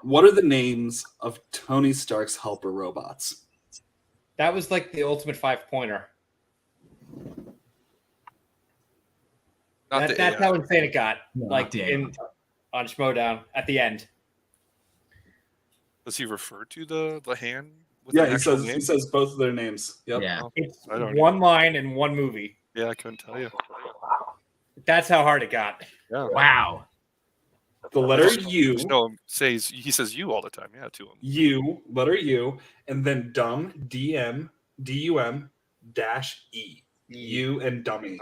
What are the names of Tony Stark's helper robots? That was like the ultimate 5-pointer. That's how insane it got. No, like on Schmodown at the end. Does he refer to the hand? Yeah, he says both of their names. Yep. Yeah. It's one line in one movie. Yeah, I couldn't tell you. That's how hard it got. Yeah. Wow. The letter U. No, he says you all the time. Yeah, to him. U, letter U, and then dumb, DM, DUM, -E. U and dummy.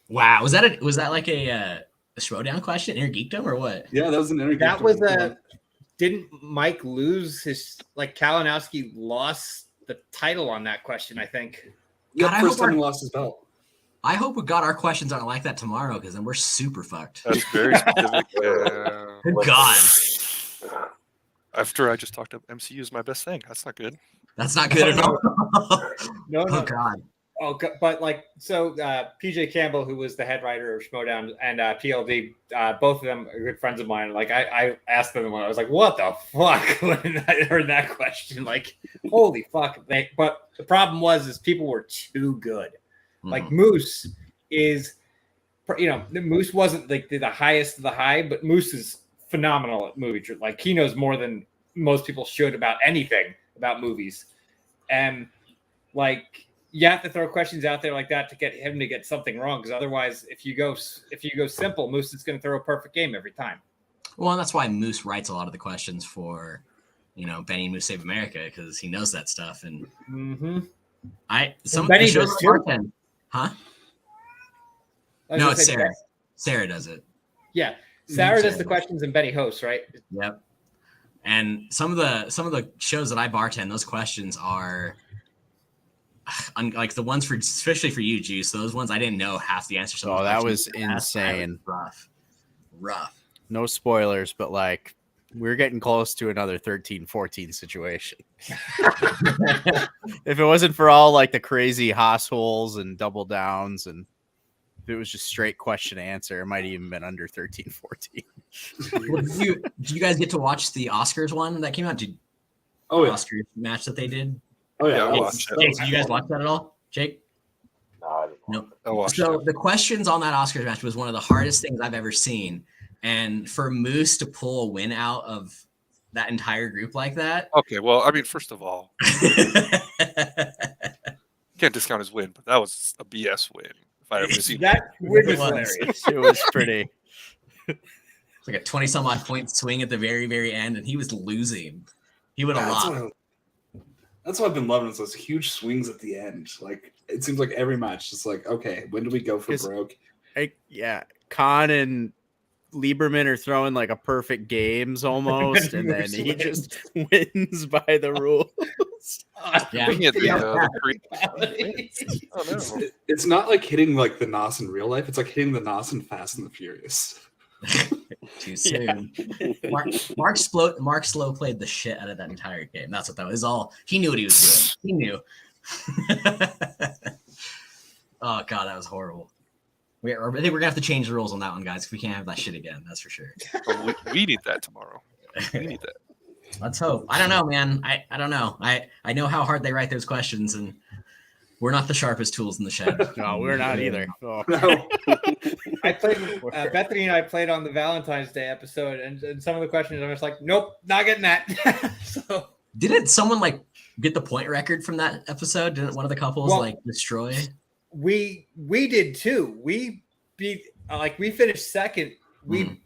Wow. Was that like a Schmodown question, Inner Geekdom, or what? Yeah, that was an Inner Geekdom. That was didn't Mike lose his, like, Kalinowski lost the title on that question, I think. Yeah, first time he lost his belt. I hope we got our questions aren't like that tomorrow, because then we're super fucked. That's very specific. Good God. After I just talked up MCU is my best thing. That's not good. That's not good at all. No. Oh God. Oh, but like, so PJ Campbell, who was the head writer of Schmodown, and PLD, both of them are good friends of mine. Like, I asked them when I was like, "What the fuck?" when I heard that question. Like, holy fuck! But the problem was people were too good. Like Moose is, Moose wasn't like the highest of the high, but Moose is phenomenal at movie trivia. Like, he knows more than most people should about anything about movies, and like, you have to throw questions out there like that to get him to get something wrong, because otherwise, if you go simple, Moose is going to throw a perfect game every time. Well, and that's why Moose writes a lot of the questions for, Benny and Moose Save America, because he knows that stuff. And Benny does too. Huh? No, it's Sarah. Sarah does it. Yeah, Sarah does the questions and Benny hosts, right? Yep. And some of the shows that I bartend, those questions are like the ones especially for you, Juice. Those ones I didn't know half the answers. Oh, that was insane. Rough. No spoilers, but like, we're getting close to another 13-14 situation. If it wasn't for all like the crazy Haas holes and double downs, and if it was just straight question answer, it might even been under 13-14. Did you guys get to watch the Oscars one that came out? Oscars match that they did? Oh yeah, I watched it. Jake, did you guys watch that at all? Jake? No, I didn't. Nope. I watched So it. the questions on that Oscars match was one of the hardest things I've ever seen. And for Moose to pull a win out of that entire group like that. Okay, well, I mean, first of all, can't discount his win, but that was a BS win. If I ever seen that win was hilarious. It was pretty. It's like a 20-some odd point swing at the very, very end, and he was losing. He would have lost. That's what I've been loving, is those huge swings at the end. Like, it seems like every match, just like, okay, when do we go for broke? Khan and Lieberman are throwing like a perfect games almost, and then he just wins by the rules. It's not like hitting like the NOS in real life. It's like hitting the NOS in Fast and the Furious. Too soon. Mark Slow played the shit out of that entire game. That's what that was. All he knew what he was doing. He knew. Oh God, that was horrible. I think we're gonna have to change the rules on that one, guys. If we can't have that shit again, that's for sure. Oh, we need that tomorrow. We need that. Let's hope. I don't know, man. I don't know. I know how hard they write those questions, and we're not the sharpest tools in the shed. No, we're not either. Oh. No. I played. Bethany and I played on the Valentine's Day episode, and some of the questions I was like, nope, not getting that. So didn't someone like get the point record from that episode? Didn't one of the couples destroy? We did too. We beat we finished second. We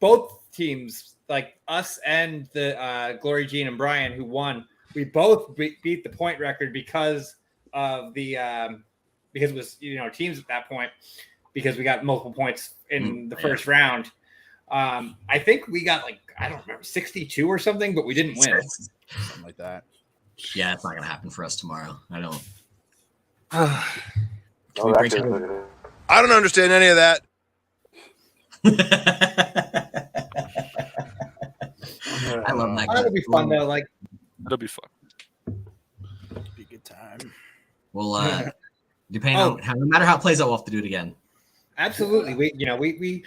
both teams, like us and the Glory Jean and Brian, who won. We both beat the point record because of the because it was teams at that point, because we got multiple points in the first round. I think we got I don't remember 62 or something, but we didn't win. Something like that. Yeah, it's not gonna happen for us tomorrow. I don't. I don't understand any of that. I love that. That'll be fun though. That'll be fun. Be a good time. Well, depending on no matter how it plays out, we'll have to do it again. Absolutely. We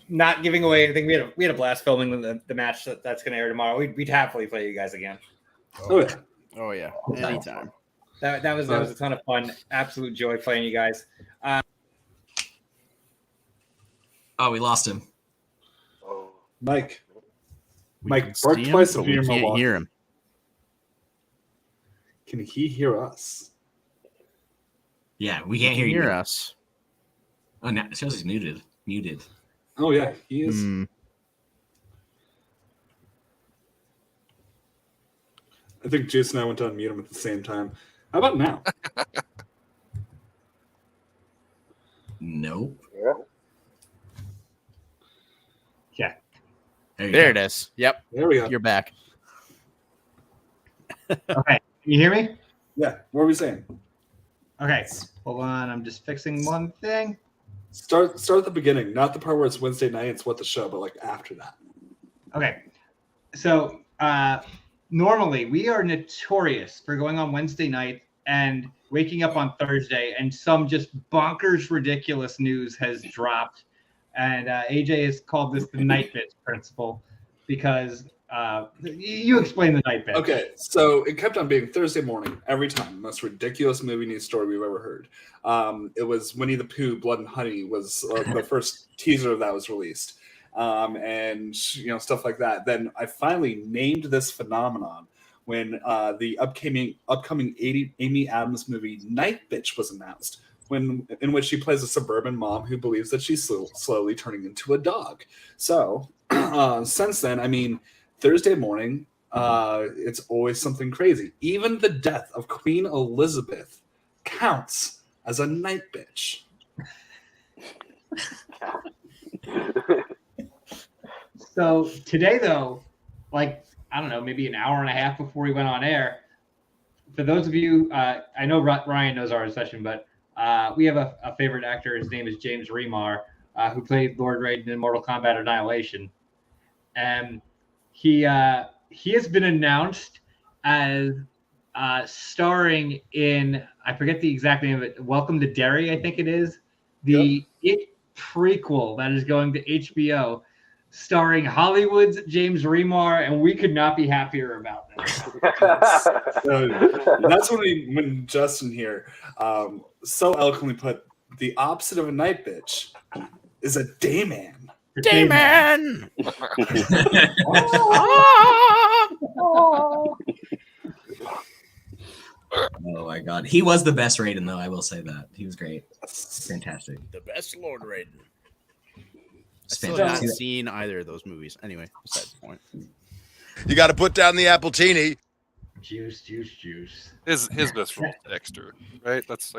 not giving away anything. We had a blast filming the match that's going to air tomorrow. We'd happily play you guys again. Oh yeah, anytime. That was a ton of fun. Absolute joy playing you guys. Oh, we lost him. Mike, We Mike, can bark see him, twice but if we you're in can't Milwaukee. hear him. Can he hear us? Yeah, we He can't can hear you. us. Oh, no, it shows he's muted. Oh yeah, he is. I think Juice and I went to unmute him at the same time. How about now? Nope. Yeah. There it is. Yep. There we go. You're back. Okay. Can you hear me? Yeah. What were we saying? Okay. Hold on. I'm just fixing one thing. Start at the beginning, not the part where it's Wednesday night. It's what the show, but like after that. Okay. So normally we are notorious for going on Wednesday night and waking up on Thursday, and some just bonkers, ridiculous news has dropped. And AJ has called this the night bitch principle because you explain the night bitch. Okay, so it kept on being Thursday morning every time. Most ridiculous movie news story we've ever heard. It was Winnie the Pooh, Blood and Honey was the first teaser of that was released, and stuff like that. Then I finally named this phenomenon when the upcoming Amy Adams movie Night Bitch was announced. In which she plays a suburban mom who believes that she's slowly turning into a dog. So since then, I mean, Thursday morning, it's always something crazy. Even the death of Queen Elizabeth counts as a night bitch. So today, though, like, I don't know, maybe an hour and a half before we went on air, for those of you, I know Ryan knows our session, but we have a favorite actor. His name is James Remar, who played Lord Raiden in Mortal Kombat Annihilation. And he has been announced as starring in, I forget the exact name of it, Welcome to Derry, I think it is, the It prequel that is going to HBO, starring Hollywood's James Remar, and we could not be happier about this. That's when Justin here so eloquently put the opposite of a night bitch is a day man. Day man. Oh my god, he was the best Raiden though. I will say that he was great, fantastic. The best Lord Raiden. It's I still haven't fantastic. seen either of those movies. Anyway, besides the point. You got to put down the Appletini. Juice. His best role, Dexter, right? That's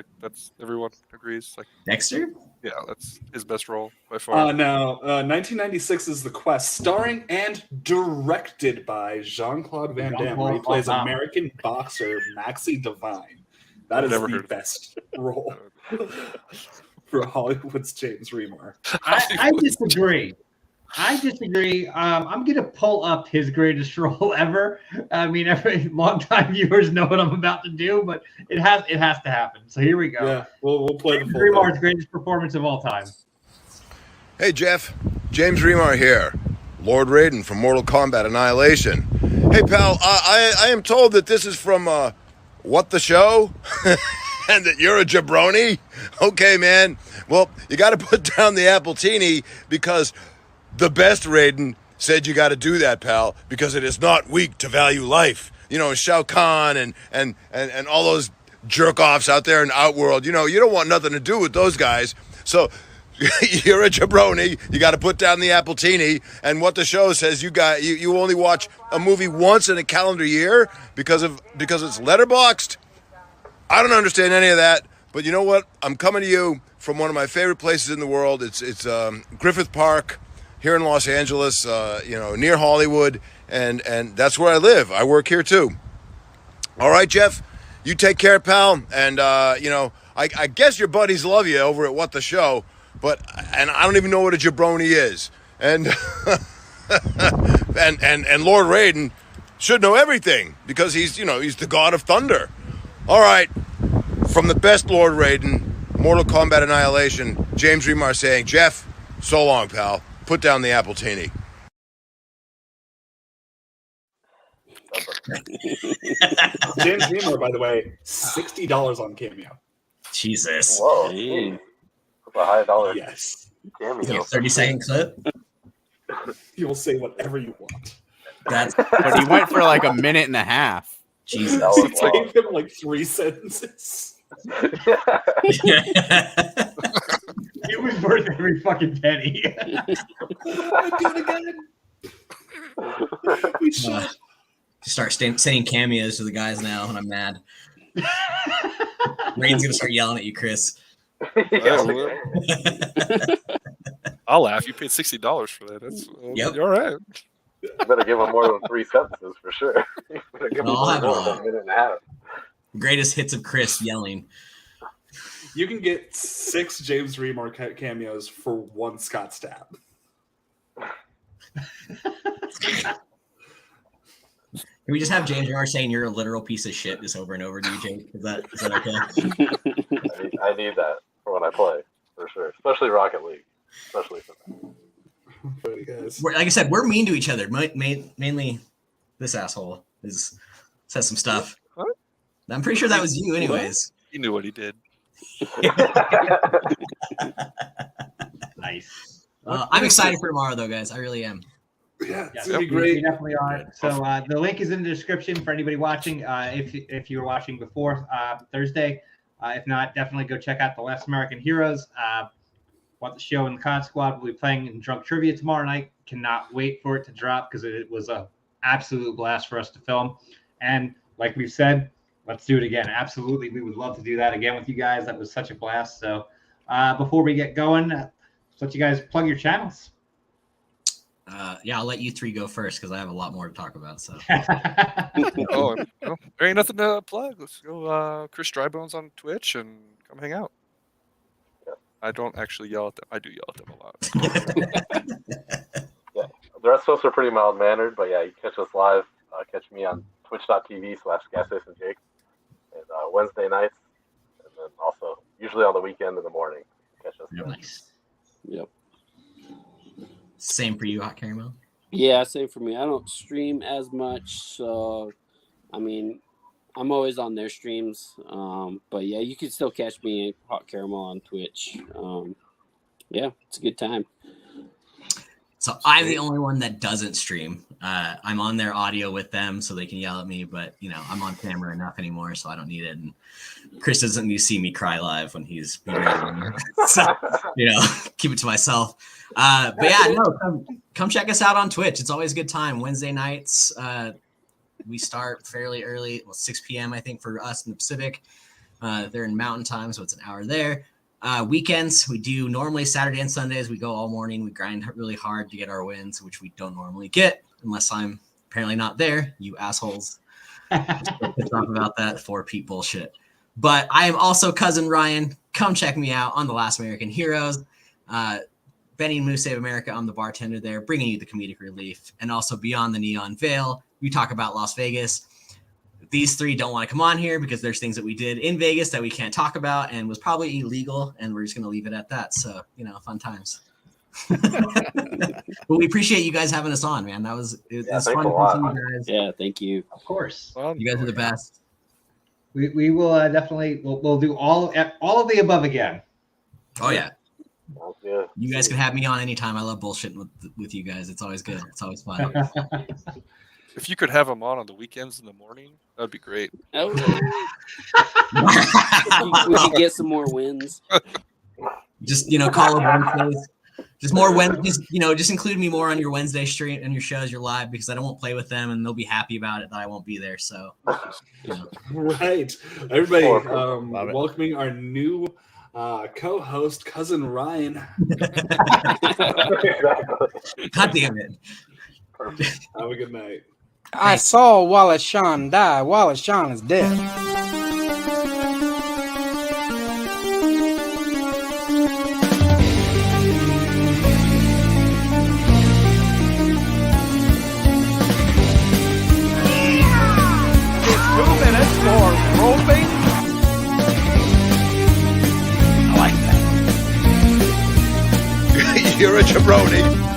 everyone agrees. Like Dexter? Yeah, that's his best role by far. No, 1996 is The Quest, starring and directed by Jean-Claude Van Damme, where he plays American boxer Maxie Devine. That is the best role for Hollywood's James Remar. I disagree. I'm going to pull up his greatest role ever. I mean, every long-time viewers know what I'm about to do, but it has to happen. So here we go. Yeah, we'll play James the full Remar's greatest performance of all time. Hey, Jeff. James Remar here. Lord Raiden from Mortal Kombat Annihilation. Hey, pal, I am told that this is from What the Show? And that you're a jabroni? Okay, man. Well, you got to put down the Appletini because the best Raiden said you got to do that, pal, because it is not weak to value life. You know, Shao Kahn and all those jerk-offs out there in Outworld, you know, you don't want nothing to do with those guys. So you're a jabroni. You got to put down the Appletini. And What the Show says you only watch a movie once in a calendar year because it's letterboxed. I don't understand any of that. But you know what? I'm coming to you from one of my favorite places in the world. It's Griffith Park here in Los Angeles, near Hollywood, and that's where I live. I work here too. All right, Jeff, you take care, pal. And I guess your buddies love you over at What the Show, and I don't even know what a jabroni is. And and Lord Raiden should know everything because he's the god of thunder. All right, from the best Lord Raiden, Mortal Kombat Annihilation, James Remar saying, Jeff, so long, pal. Put down the Appletini. James Remar, by the way, $60 on Cameo. Jesus. Whoa. a high dollar Yes. cameo. 30-second clip. You will say whatever you want. But he went for like a minute and a half. Jesus. It gave him like 3 sentences. It was worth every fucking penny. I'd do it again. We should. Start sending cameos to the guys now, and I'm mad. Rain's gonna start yelling at you, Chris. I'll laugh. You paid $60 for that. That's Yep. You're all right. You better give him more than 3 sentences for sure. You better give him I'll more have than it all. a minute and a half. Greatest hits of Chris yelling. You can get 6 James Remar cameos for 1 Scott stab. Can we just have James R saying you're a literal piece of shit just over and over to you, Jake? Is that okay? I need that for when I play, for sure. Especially Rocket League. Especially for that. Like I said, we're mean to each other. Mainly this asshole says some stuff. What? I'm pretty sure that was you anyways. He knew what he did. Nice. I'm excited for tomorrow, though, guys. I really am. Yeah, it's gonna be great. We definitely are. So the link is in the description for anybody watching. If you were watching before Thursday, if not, definitely go check out the Last American Heroes. Want the show in the Cod Squad? We'll be playing in Drunk Trivia tomorrow night. Cannot wait for it to drop because it was a absolute blast for us to film. And like we've said, let's do it again. Absolutely, we would love to do that again with you guys. That was such a blast. So before we get going, let's let you guys plug your channels. Yeah, I'll let you 3 go first because I have a lot more to talk about. So, Well, there ain't nothing to plug. Let's go. Chris Drybones on Twitch and come hang out. I don't actually yell at them. I do yell at them a lot. Yeah, the rest of us are pretty mild mannered, but yeah, you can catch us live. Catch me on twitch.tv/GasStationJake and Wednesday nights, and then also usually on the weekend in the morning. Catch us. Nice. Yep. Same for you, Hot Caramel? Yeah, same for me. I don't stream as much, so I mean, I'm always on their streams. But yeah, you can still catch me Hot Caramel on Twitch. Yeah, it's a good time. So I'm the only one that doesn't stream. I'm on their audio with them so they can yell at me, but I'm on camera enough anymore, so I don't need it. And Chris doesn't need to see me cry live when he's so, keep it to myself. But yeah, no, come check us out on Twitch. It's always a good time. Wednesday nights, we start fairly early, 6 p.m. I think for us in the Pacific. They're in Mountain Time, so it's an hour there. Weekends, we do normally Saturday and Sundays. We go all morning. We grind really hard to get our wins, which we don't normally get unless I'm apparently not there. You assholes. Pissed off about that 4-peat bullshit. But I am also Cousin Ryan. Come check me out on The Last American Heroes. Benny and Moose Save America. I'm the bartender there, bringing you the comedic relief. And also Beyond the Neon Veil. We talk about Las Vegas. These 3 don't want to come on here because there's things that we did in Vegas that we can't talk about and was probably illegal, and we're just going to leave it at that. So, fun times. But we appreciate you guys having us on, man. That was it was fun to see you guys. Yeah, thank you. Of course. You guys are the best. We will definitely we'll do all of the above again. Oh yeah. Yeah. You guys can have me on anytime. I love bullshitting with you guys. It's always good. It's always fun. If you could have them on the weekends in the morning, that'd be great. Oh, we could get some more wins. Just call up Wednesdays. Just more Wednesdays. Just include me more on your Wednesday stream and your shows, your live, because I won't play with them, and they'll be happy about it that I won't be there. So, Right, everybody, welcoming our new co-host, Cousin Ryan. God damn it! Have a good night. I saw Wallace Shawn die. Wallace Shawn is dead. It's 2 minutes for roping. I like that. You're a jabroni.